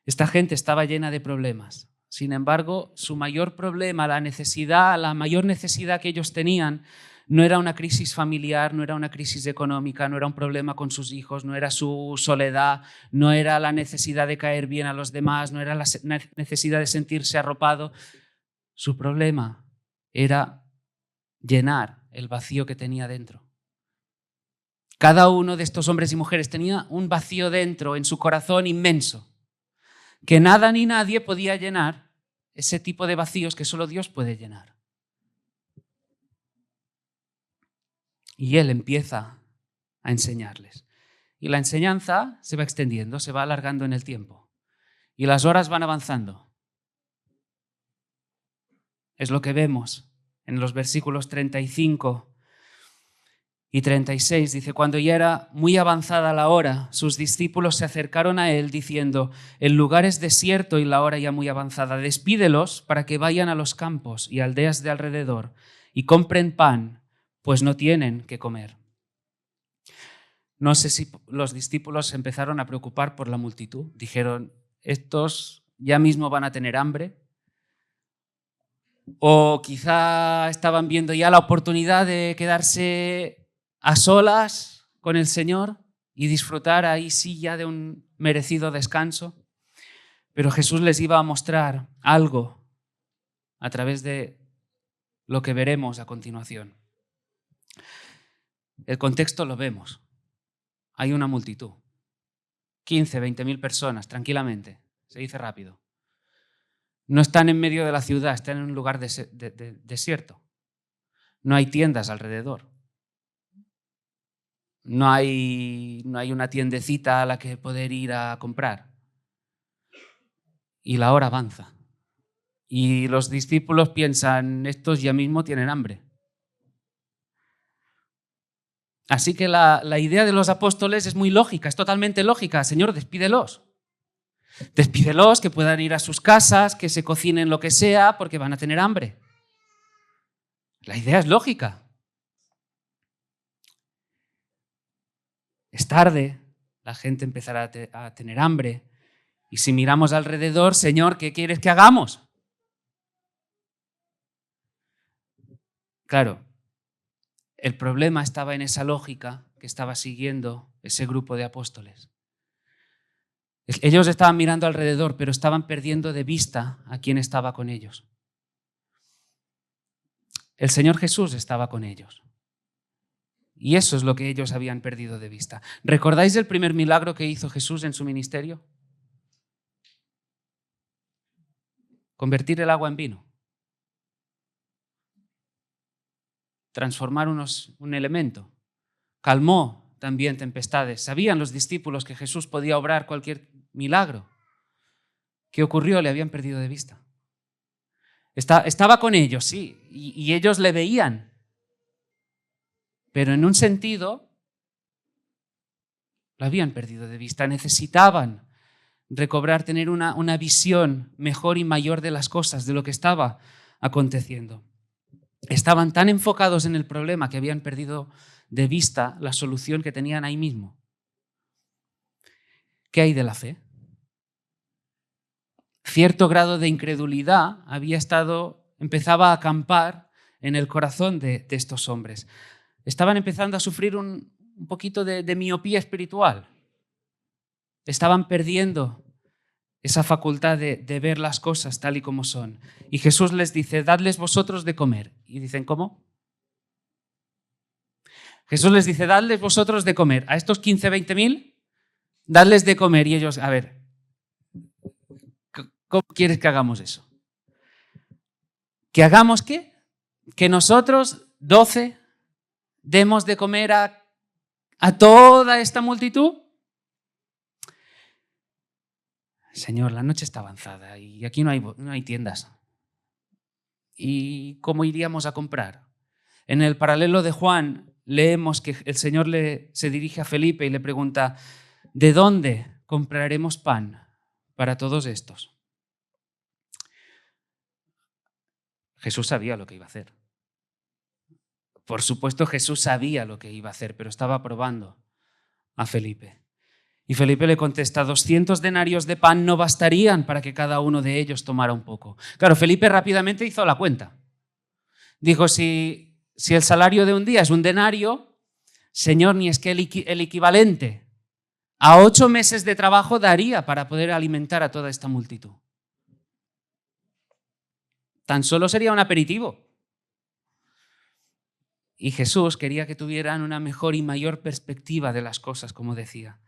Esta gente estaba llena de problemas. Sin embargo, su mayor problema, la mayor necesidad que ellos tenían, no era una crisis familiar, no era una crisis económica, no era un problema con sus hijos, no era su soledad, no era la necesidad de caer bien a los demás, no era la necesidad de sentirse arropado. Su problema era llenar el vacío que tenía dentro. Cada uno de estos hombres y mujeres tenía un vacío dentro, en su corazón inmenso, que nada ni nadie podía llenar, ese tipo de vacíos que solo Dios puede llenar. Y Él empieza a enseñarles. Y la enseñanza se va extendiendo, se va alargando en el tiempo. Y las horas van avanzando. Es lo que vemos en los versículos 35 y 36. Dice, cuando ya era muy avanzada la hora, sus discípulos se acercaron a Él diciendo, el lugar es desierto y la hora ya muy avanzada. Despídelos para que vayan a los campos y aldeas de alrededor y compren pan, pues no tienen que comer. No sé si los discípulos se empezaron a preocupar por la multitud. Dijeron, estos ya mismo van a tener hambre. O quizá estaban viendo ya la oportunidad de quedarse a solas con el Señor y disfrutar ahí sí ya de un merecido descanso. Pero Jesús les iba a mostrar algo a través de lo que veremos a continuación. El contexto lo vemos. Hay una multitud. 15, 20.000 personas, tranquilamente. Se dice rápido. No están en medio de la ciudad, están en un lugar desierto. No hay tiendas alrededor. No hay una tiendecita a la que poder ir a comprar. Y la hora avanza. Y los discípulos piensan, estos ya mismo tienen hambre. Así que la idea de los apóstoles es muy lógica, es totalmente lógica. Señor, despídelos. Despídelos, que puedan ir a sus casas, que se cocinen lo que sea, porque van a tener hambre. La idea es lógica. Es tarde, la gente empezará a tener hambre. Y si miramos alrededor, Señor, ¿qué quieres que hagamos? Claro, el problema estaba en esa lógica que estaba siguiendo ese grupo de apóstoles. Ellos estaban mirando alrededor, pero estaban perdiendo de vista a quien estaba con ellos. El Señor Jesús estaba con ellos. Y eso es lo que ellos habían perdido de vista. ¿Recordáis el primer milagro que hizo Jesús en su ministerio? Convertir el agua en vino. Transformar un elemento. Calmó también tempestades. Sabían los discípulos que Jesús podía obrar cualquier milagro. ¿Qué ocurrió? Le habían perdido de vista. Estaba con ellos, sí, y ellos le veían. Pero en un sentido, lo habían perdido de vista. Necesitaban recobrar, tener una visión mejor y mayor de las cosas, de lo que estaba aconteciendo. Estaban tan enfocados en el problema que habían perdido de vista la solución que tenían ahí mismo. ¿Qué hay de la fe? Cierto grado de incredulidad empezaba a acampar en el corazón de estos hombres. Estaban empezando a sufrir un poquito de miopía espiritual. Estaban perdiendo esa facultad de ver las cosas tal y como son. Y Jesús les dice, dadles vosotros de comer. Y dicen, ¿cómo? Jesús les dice, dadles vosotros de comer. A estos 15, 20.000, dadles de comer. Y ellos, a ver, ¿cómo quieres que hagamos eso? ¿Que hagamos qué? Que nosotros, 12, demos de comer a toda esta multitud. Señor, la noche está avanzada y aquí no hay tiendas. ¿Y cómo iríamos a comprar? En el paralelo de Juan leemos que el Señor se dirige a Felipe y le pregunta, ¿de dónde compraremos pan para todos estos? Jesús sabía lo que iba a hacer. Por supuesto, Jesús sabía lo que iba a hacer, pero estaba probando a Felipe. Y Felipe le contesta, 200 denarios de pan no bastarían para que cada uno de ellos tomara un poco. Claro, Felipe rápidamente hizo la cuenta. Dijo, si el salario de un día es un denario, Señor, ni es que el equivalente a 8 meses de trabajo daría para poder alimentar a toda esta multitud. Tan solo sería un aperitivo. Y Jesús quería que tuvieran una mejor y mayor perspectiva de las cosas, como decía.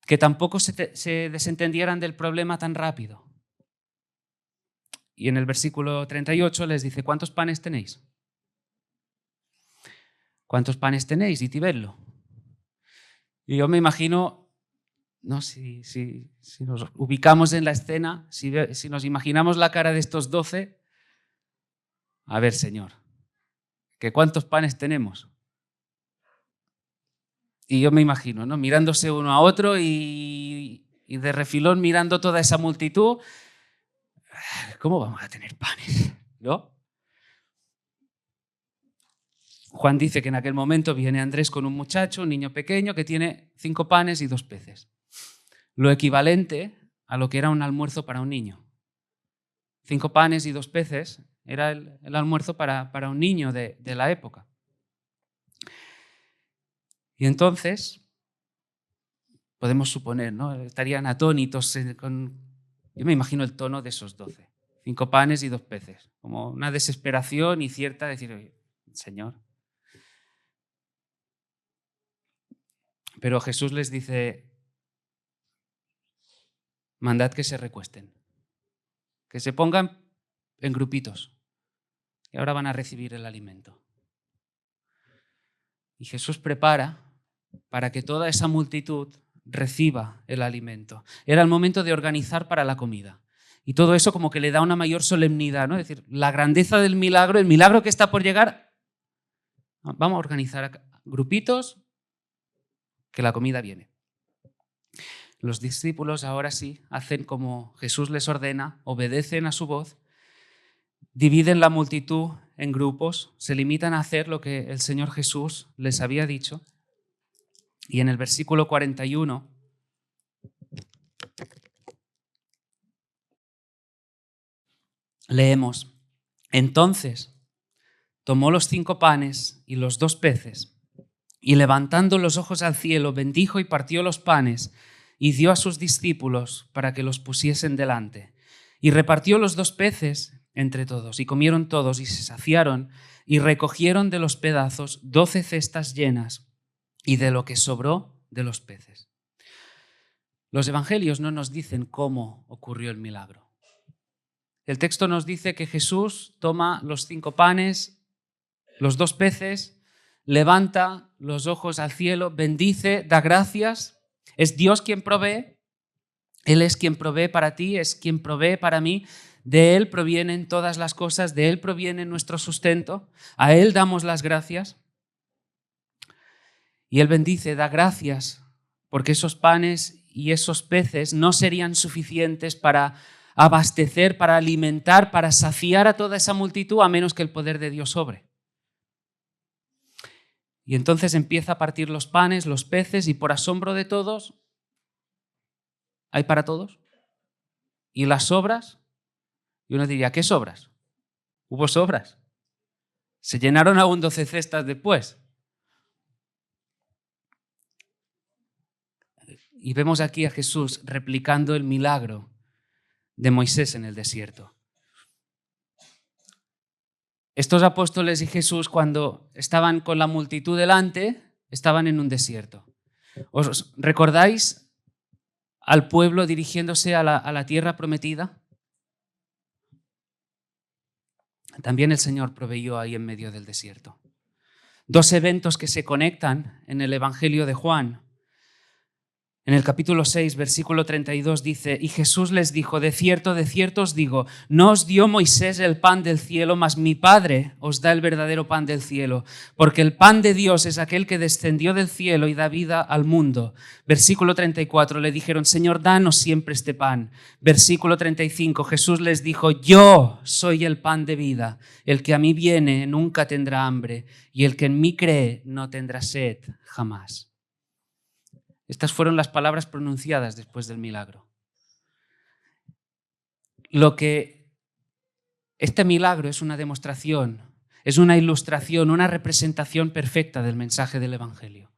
Que tampoco se desentendieran del problema tan rápido. Y en el versículo 38 les dice, ¿cuántos panes tenéis? ¿Cuántos panes tenéis? Y vedlo. Y yo me imagino, ¿no? si nos ubicamos en la escena, si nos imaginamos la cara de estos 12, a ver, Señor, ¿que cuántos panes tenemos? Y yo me imagino, ¿no? Mirándose uno a otro y de refilón mirando toda esa multitud. ¿Cómo vamos a tener panes? ¿No? Juan dice que en aquel momento viene Andrés con un muchacho, un niño pequeño, que tiene 5 panes y 2 peces. Lo equivalente a lo que era un almuerzo para un niño. 5 panes y 2 peces era el almuerzo para un niño de la época. Y entonces, podemos suponer, ¿no? Estarían atónitos yo me imagino el tono de esos 12. 5 panes y 2 peces. Como una desesperación y cierta decir, oye, Señor. Pero Jesús les dice, mandad que se recuesten. Que se pongan en grupitos. Y ahora van a recibir el alimento. Y Jesús prepara para que toda esa multitud reciba el alimento. Era el momento de organizar para la comida. Y todo eso como que le da una mayor solemnidad, ¿no? Es decir, la grandeza del milagro, el milagro que está por llegar, vamos a organizar grupitos, que la comida viene. Los discípulos ahora sí hacen como Jesús les ordena, obedecen a su voz, dividen la multitud en grupos, se limitan a hacer lo que el Señor Jesús les había dicho. Y en el versículo 41 leemos: entonces tomó los 5 panes y los 2 peces, y levantando los ojos al cielo, bendijo y partió los panes, y dio a sus discípulos para que los pusiesen delante. Y repartió los 2 peces entre todos, y comieron todos, y se saciaron, y recogieron de los pedazos 12 cestas llenas, y de lo que sobró de los peces. Los evangelios no nos dicen cómo ocurrió el milagro. El texto nos dice que Jesús toma los 5 panes, los 2 peces, levanta los ojos al cielo, bendice, da gracias. Es Dios quien provee. Él es quien provee para ti, es quien provee para mí. De Él provienen todas las cosas, de Él proviene nuestro sustento. A Él damos las gracias. Y Él bendice, da gracias, porque esos panes y esos peces no serían suficientes para abastecer, para alimentar, para saciar a toda esa multitud, a menos que el poder de Dios sobre. Y entonces empieza a partir los panes, los peces, y por asombro de todos, ¿hay para todos? ¿Y las sobras? Y uno diría, ¿qué sobras? ¿Hubo sobras? Se llenaron aún 12 cestas después. Y vemos aquí a Jesús replicando el milagro de Moisés en el desierto. Estos apóstoles y Jesús, cuando estaban con la multitud delante, estaban en un desierto. ¿Os recordáis al pueblo dirigiéndose a la tierra prometida? También el Señor proveyó ahí en medio del desierto. 2 eventos que se conectan en el Evangelio de Juan. En el capítulo 6, versículo 32 dice: y Jesús les dijo, de cierto os digo, no os dio Moisés el pan del cielo, mas mi Padre os da el verdadero pan del cielo, porque el pan de Dios es aquel que descendió del cielo y da vida al mundo. Versículo 34, le dijeron, Señor, danos siempre este pan. Versículo 35, Jesús les dijo, yo soy el pan de vida, el que a mí viene nunca tendrá hambre, y el que en mí cree no tendrá sed jamás. Estas fueron las palabras pronunciadas después del milagro. Este milagro es una demostración, es una ilustración, una representación perfecta del mensaje del Evangelio.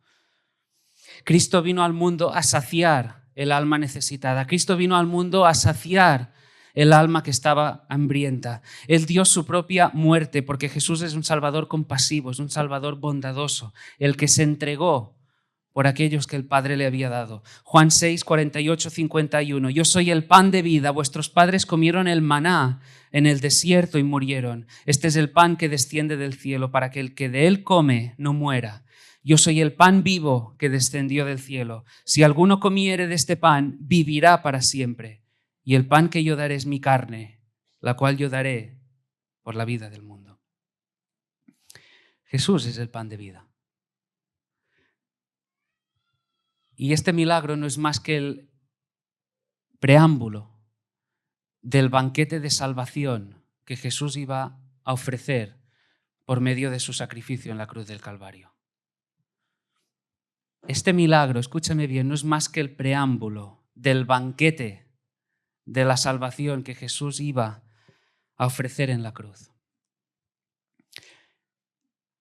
Cristo vino al mundo a saciar el alma necesitada. Cristo vino al mundo a saciar el alma que estaba hambrienta. Él dio su propia muerte, porque Jesús es un Salvador compasivo, es un Salvador bondadoso, el que se entregó por aquellos que el Padre le había dado. Juan 6, 48, 51. Yo soy el pan de vida. Vuestros padres comieron el maná en el desierto y murieron. Este es el pan que desciende del cielo, para que el que de él come no muera. Yo soy el pan vivo que descendió del cielo. Si alguno comiere de este pan, vivirá para siempre. Y el pan que yo daré es mi carne, la cual yo daré por la vida del mundo. Jesús es el pan de vida. Y este milagro no es más que el preámbulo del banquete de salvación que Jesús iba a ofrecer por medio de su sacrificio en la cruz del Calvario. Este milagro, escúchame bien, no es más que el preámbulo del banquete de la salvación que Jesús iba a ofrecer en la cruz.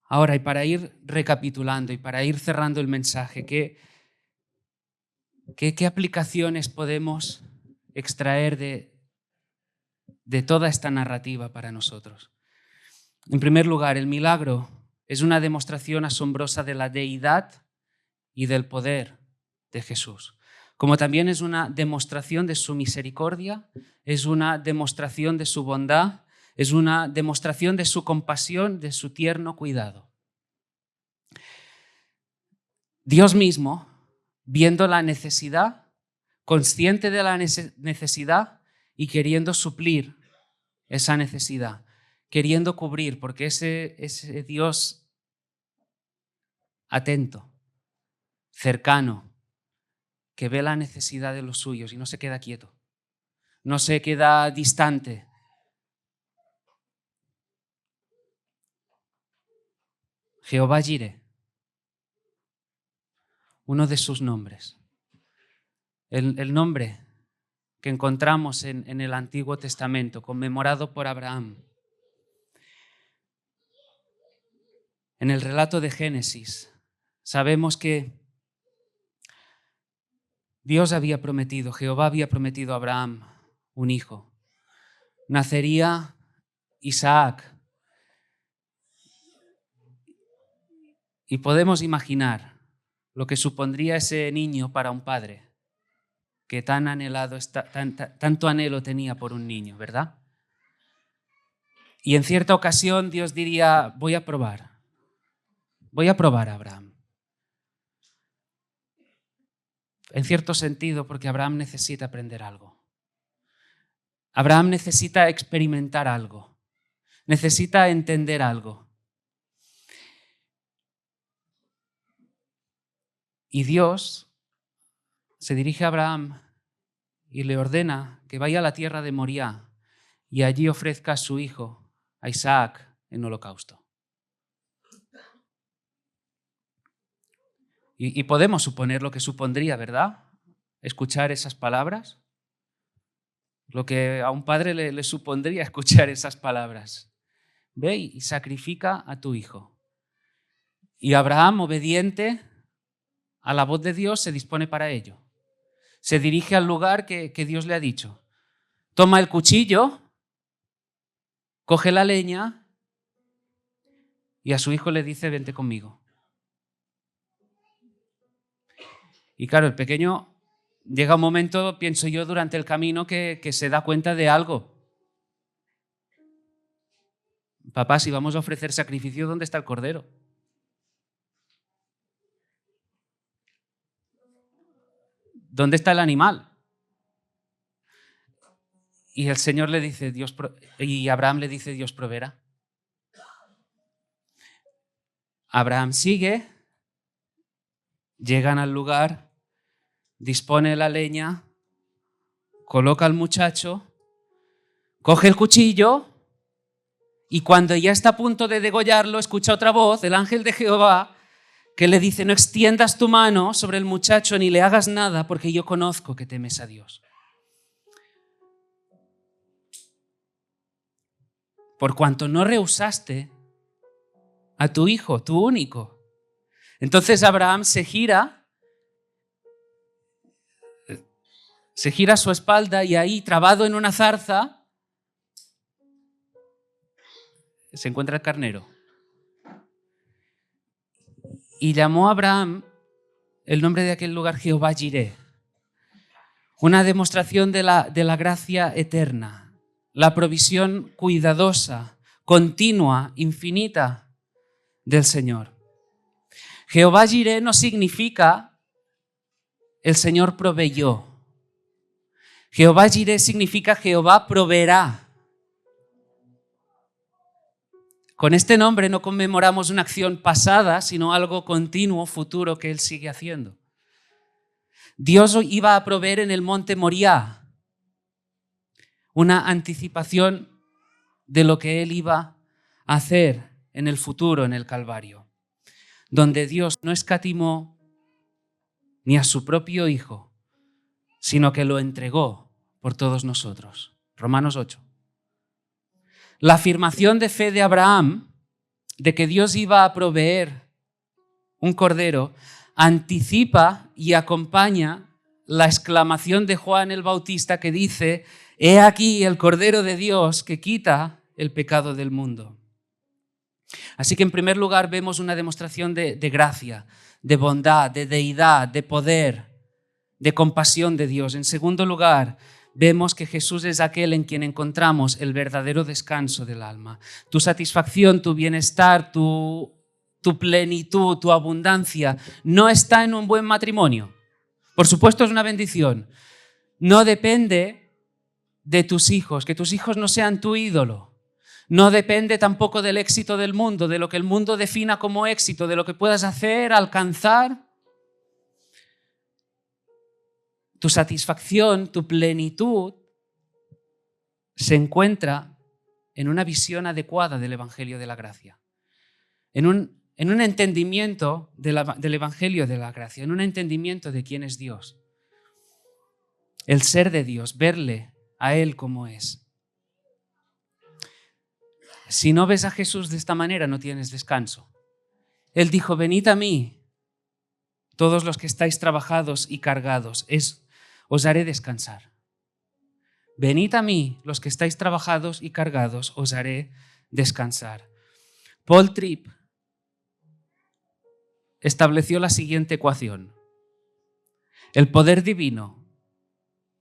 Ahora, y para ir recapitulando y para ir cerrando el mensaje, ¿qué aplicaciones podemos extraer de toda esta narrativa para nosotros? En primer lugar, el milagro es una demostración asombrosa de la deidad y del poder de Jesús, como también es una demostración de su misericordia, es una demostración de su bondad, es una demostración de su compasión, de su tierno cuidado. Dios mismo, viendo la necesidad, consciente de la necesidad y queriendo suplir esa necesidad, queriendo cubrir, porque ese Dios atento, cercano, que ve la necesidad de los suyos y no se queda quieto, no se queda distante. Jehová Jireh, uno de sus nombres, el nombre que encontramos en el Antiguo Testamento, conmemorado por Abraham. En el relato de Génesis sabemos que Jehová había prometido a Abraham un hijo. Nacería Isaac. Y podemos imaginar lo que supondría ese niño para un padre que tanto anhelo tenía por un niño, ¿verdad? Y en cierta ocasión Dios diría, voy a probar a Abraham. En cierto sentido, porque Abraham necesita aprender algo. Abraham necesita experimentar algo. Necesita entender algo. Y Dios se dirige a Abraham y le ordena que vaya a la tierra de Moriah y allí ofrezca a su hijo, a Isaac, en holocausto. Y podemos suponer lo que supondría, ¿verdad? Escuchar esas palabras. Lo que a un padre le supondría escuchar esas palabras. Ve y sacrifica a tu hijo. Y Abraham, obediente a la voz de Dios, se dispone para ello. Se dirige al lugar que Dios le ha dicho. Toma el cuchillo, coge la leña y a su hijo le dice, vente conmigo. Y claro, el pequeño llega un momento, pienso yo, durante el camino que se da cuenta de algo. Papá, si vamos a ofrecer sacrificio, ¿dónde está el cordero? ¿Dónde está el animal? Y el Señor le dice, y Abraham le dice, Dios proveerá. Abraham sigue, llegan al lugar, dispone la leña, coloca al muchacho, coge el cuchillo y cuando ya está a punto de degollarlo, escucha otra voz, el ángel de Jehová, que le dice, no extiendas tu mano sobre el muchacho ni le hagas nada porque yo conozco que temes a Dios. Por cuanto no rehusaste a tu hijo, tu único. Entonces Abraham se gira a su espalda y ahí, trabado en una zarza, se encuentra el carnero. Y llamó a Abraham el nombre de aquel lugar Jehová Jireh. Una demostración de la gracia eterna, la provisión cuidadosa, continua, infinita del Señor. Jehová Jireh no significa el Señor proveyó. Jehová Jireh significa Jehová proveerá. Con este nombre no conmemoramos una acción pasada, sino algo continuo, futuro, que Él sigue haciendo. Dios iba a proveer en el monte Moriah, una anticipación de lo que Él iba a hacer en el futuro, en el Calvario, donde Dios no escatimó ni a su propio Hijo, sino que lo entregó por todos nosotros. Romanos 8. La afirmación de fe de Abraham de que Dios iba a proveer un cordero anticipa y acompaña la exclamación de Juan el Bautista que dice, he aquí el Cordero de Dios que quita el pecado del mundo. Así que en primer lugar vemos una demostración de gracia, de bondad, de deidad, de poder, de compasión de Dios. En segundo lugar, vemos que Jesús es aquel en quien encontramos el verdadero descanso del alma. Tu satisfacción, tu bienestar, tu plenitud, tu abundancia no está en un buen matrimonio. Por supuesto es una bendición. No depende de tus hijos, que tus hijos no sean tu ídolo. No depende tampoco del éxito del mundo, de lo que el mundo defina como éxito, de lo que puedas hacer, alcanzar. Tu satisfacción, tu plenitud se encuentra en una visión adecuada del Evangelio de la gracia, en un entendimiento del Evangelio de la gracia, en un entendimiento de quién es Dios. El ser de Dios, verle a Él como es. Si no ves a Jesús de esta manera, no tienes descanso. Él dijo, venid a mí, todos los que estáis trabajados y cargados, os haré descansar. Venid a mí, los que estáis trabajados y cargados, os haré descansar. Paul Tripp estableció la siguiente ecuación. El poder divino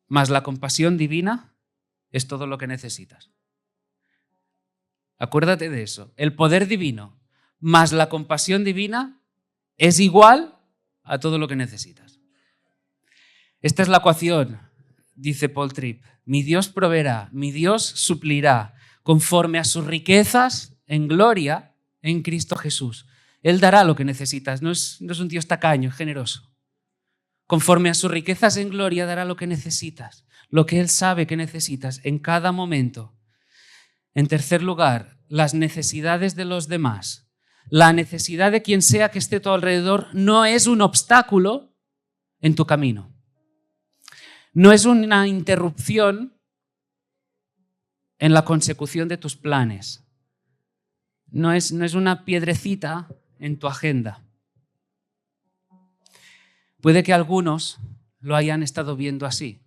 más la compasión divina es todo lo que necesitas. Acuérdate de eso. El poder divino más la compasión divina es igual a todo lo que necesitas. Esta es la ecuación, dice Paul Tripp. Mi Dios proveerá, mi Dios suplirá conforme a sus riquezas en gloria en Cristo Jesús. Él dará lo que necesitas. No es un Dios tacaño, es generoso. Conforme a sus riquezas en gloria dará lo que necesitas, lo que Él sabe que necesitas en cada momento. En tercer lugar, las necesidades de los demás. La necesidad de quien sea que esté a tu alrededor no es un obstáculo en tu camino. No es una interrupción en la consecución de tus planes. No es una piedrecita en tu agenda. Puede que algunos lo hayan estado viendo así.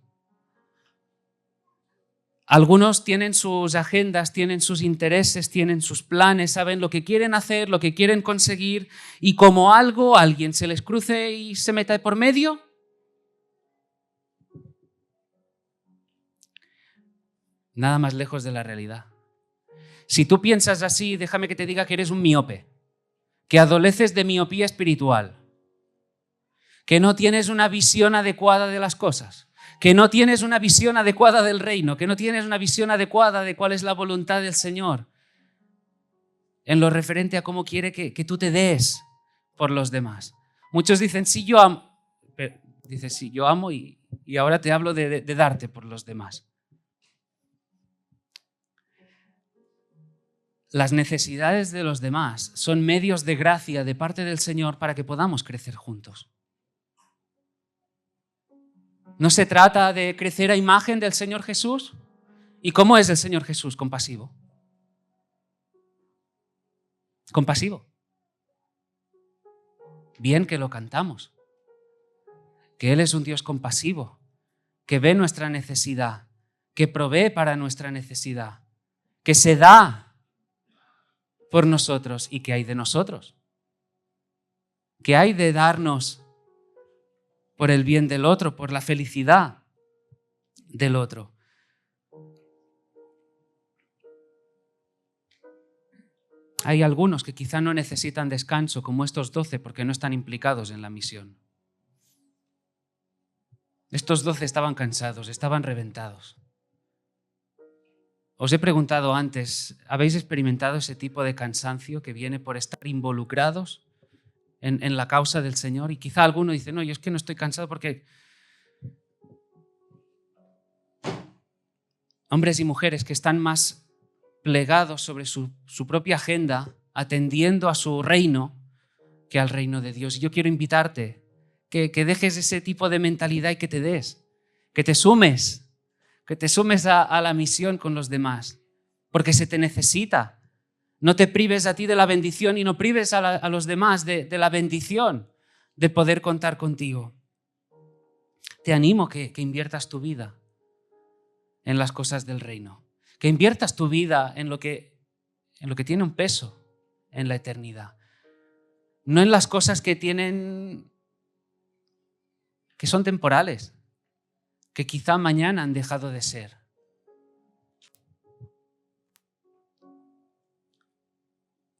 Algunos tienen sus agendas, tienen sus intereses, tienen sus planes, saben lo que quieren hacer, lo que quieren conseguir, y como alguien se les cruce y se meta por medio, nada más lejos de la realidad. Si tú piensas así, déjame que te diga que eres un miope, que adoleces de miopía espiritual, que no tienes una visión adecuada de las cosas, que no tienes una visión adecuada del reino, que no tienes una visión adecuada de cuál es la voluntad del Señor en lo referente a cómo quiere que tú te des por los demás. Muchos dicen, sí, yo amo. Dices, sí, yo amo y ahora te hablo de darte por los demás. Las necesidades de los demás son medios de gracia de parte del Señor para que podamos crecer juntos. ¿No se trata de crecer a imagen del Señor Jesús? ¿Y cómo es el Señor Jesús? Compasivo. Compasivo. Bien que lo cantamos. Que Él es un Dios compasivo, que ve nuestra necesidad, que provee para nuestra necesidad, que se da por nosotros. ¿Y qué hay de nosotros? ¿Qué hay de darnos por el bien del otro, por la felicidad del otro? Hay algunos que quizá no necesitan descanso, como estos 12, porque no están implicados en la misión. Estos 12 estaban cansados, estaban reventados. Os he preguntado antes, ¿habéis experimentado ese tipo de cansancio que viene por estar involucrados en la causa del Señor? Y quizá alguno dice, no, yo es que no estoy cansado porque hombres y mujeres que están más plegados sobre su propia agenda, atendiendo a su reino, que al reino de Dios. Y yo quiero invitarte que dejes ese tipo de mentalidad y que te des, que te sumes a la misión con los demás, porque se te necesita. No te prives a ti de la bendición y no prives a los demás de la bendición de poder contar contigo. Te animo que inviertas tu vida en las cosas del reino, que inviertas tu vida en lo que tiene un peso en la eternidad, no en las cosas que son temporales, que quizá mañana han dejado de ser.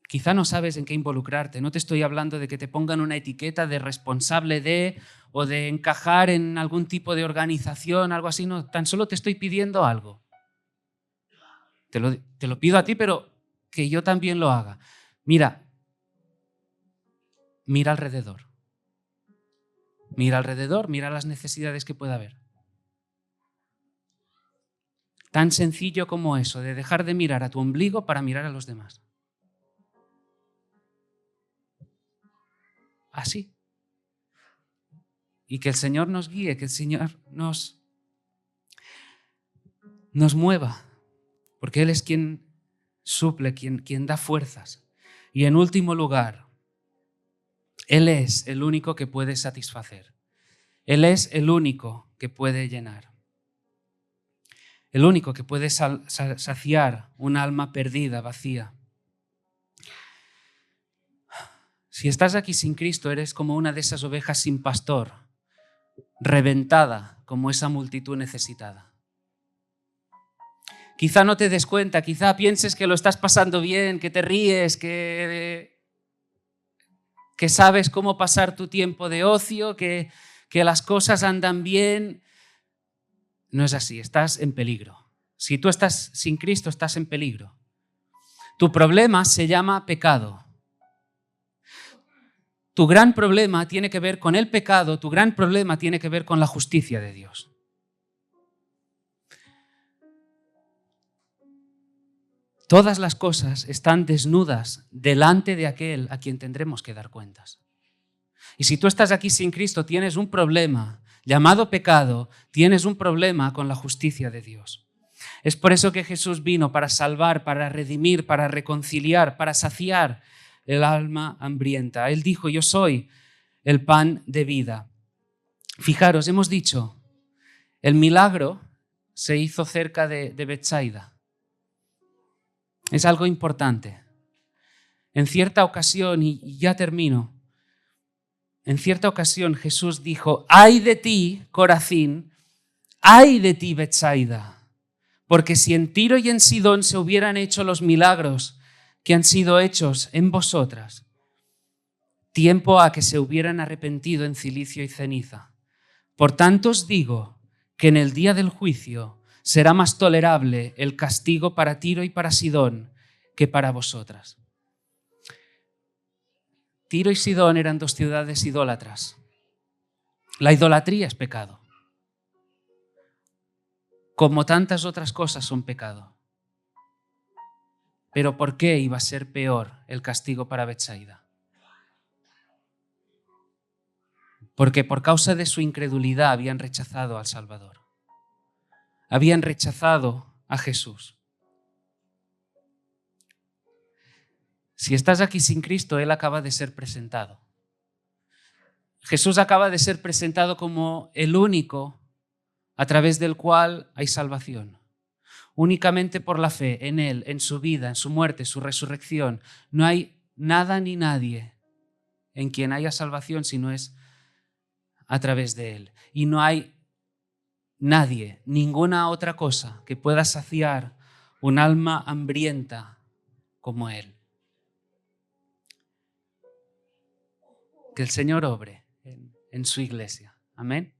Quizá no sabes en qué involucrarte. No te estoy hablando de que te pongan una etiqueta de responsable de o de encajar en algún tipo de organización, algo así. No, tan solo te estoy pidiendo algo. Te lo pido a ti, pero que yo también lo haga. Mira alrededor. Mira alrededor, mira las necesidades que pueda haber. Tan sencillo como eso, de dejar de mirar a tu ombligo para mirar a los demás. Así. Y que el Señor nos guíe, que el Señor nos mueva, porque Él es quien suple, quien da fuerzas. Y en último lugar, Él es el único que puede satisfacer. Él es el único que puede llenar. El único que puede saciar un alma perdida, vacía. Si estás aquí sin Cristo, eres como una de esas ovejas sin pastor, reventada como esa multitud necesitada. Quizá no te des cuenta, quizá pienses que lo estás pasando bien, que te ríes, que sabes cómo pasar tu tiempo de ocio, que las cosas andan bien. No es así, estás en peligro. Si tú estás sin Cristo, estás en peligro. Tu problema se llama pecado. Tu gran problema tiene que ver con el pecado, tu gran problema tiene que ver con la justicia de Dios. Todas las cosas están desnudas delante de aquel a quien tendremos que dar cuentas. Y si tú estás aquí sin Cristo, tienes un problema llamado pecado, tienes un problema con la justicia de Dios. Es por eso que Jesús vino para salvar, para redimir, para reconciliar, para saciar el alma hambrienta. Él dijo, yo soy el pan de vida. Fijaros, hemos dicho, el milagro se hizo cerca de Betsaida. Es algo importante. En cierta ocasión, y ya termino, en cierta ocasión Jesús dijo, ¡ay de ti, Corazín! ¡Ay de ti, Betsaida! Porque si en Tiro y en Sidón se hubieran hecho los milagros que han sido hechos en vosotras, tiempo a que se hubieran arrepentido en cilicio y ceniza. Por tanto os digo que en el día del juicio será más tolerable el castigo para Tiro y para Sidón que para vosotras. Tiro y Sidón eran dos ciudades idólatras. La idolatría es pecado. Como tantas otras cosas son pecado. Pero ¿por qué iba a ser peor el castigo para Betsaida? Porque por causa de su incredulidad habían rechazado al Salvador. Habían rechazado a Jesús. Si estás aquí sin Cristo, Él acaba de ser presentado. Jesús acaba de ser presentado como el único a través del cual hay salvación. Únicamente por la fe en Él, en su vida, en su muerte, su resurrección. No hay nada ni nadie en quien haya salvación si no es a través de Él. Y no hay nadie, ninguna otra cosa que pueda saciar un alma hambrienta como Él. Que el Señor obre en su iglesia. Amén.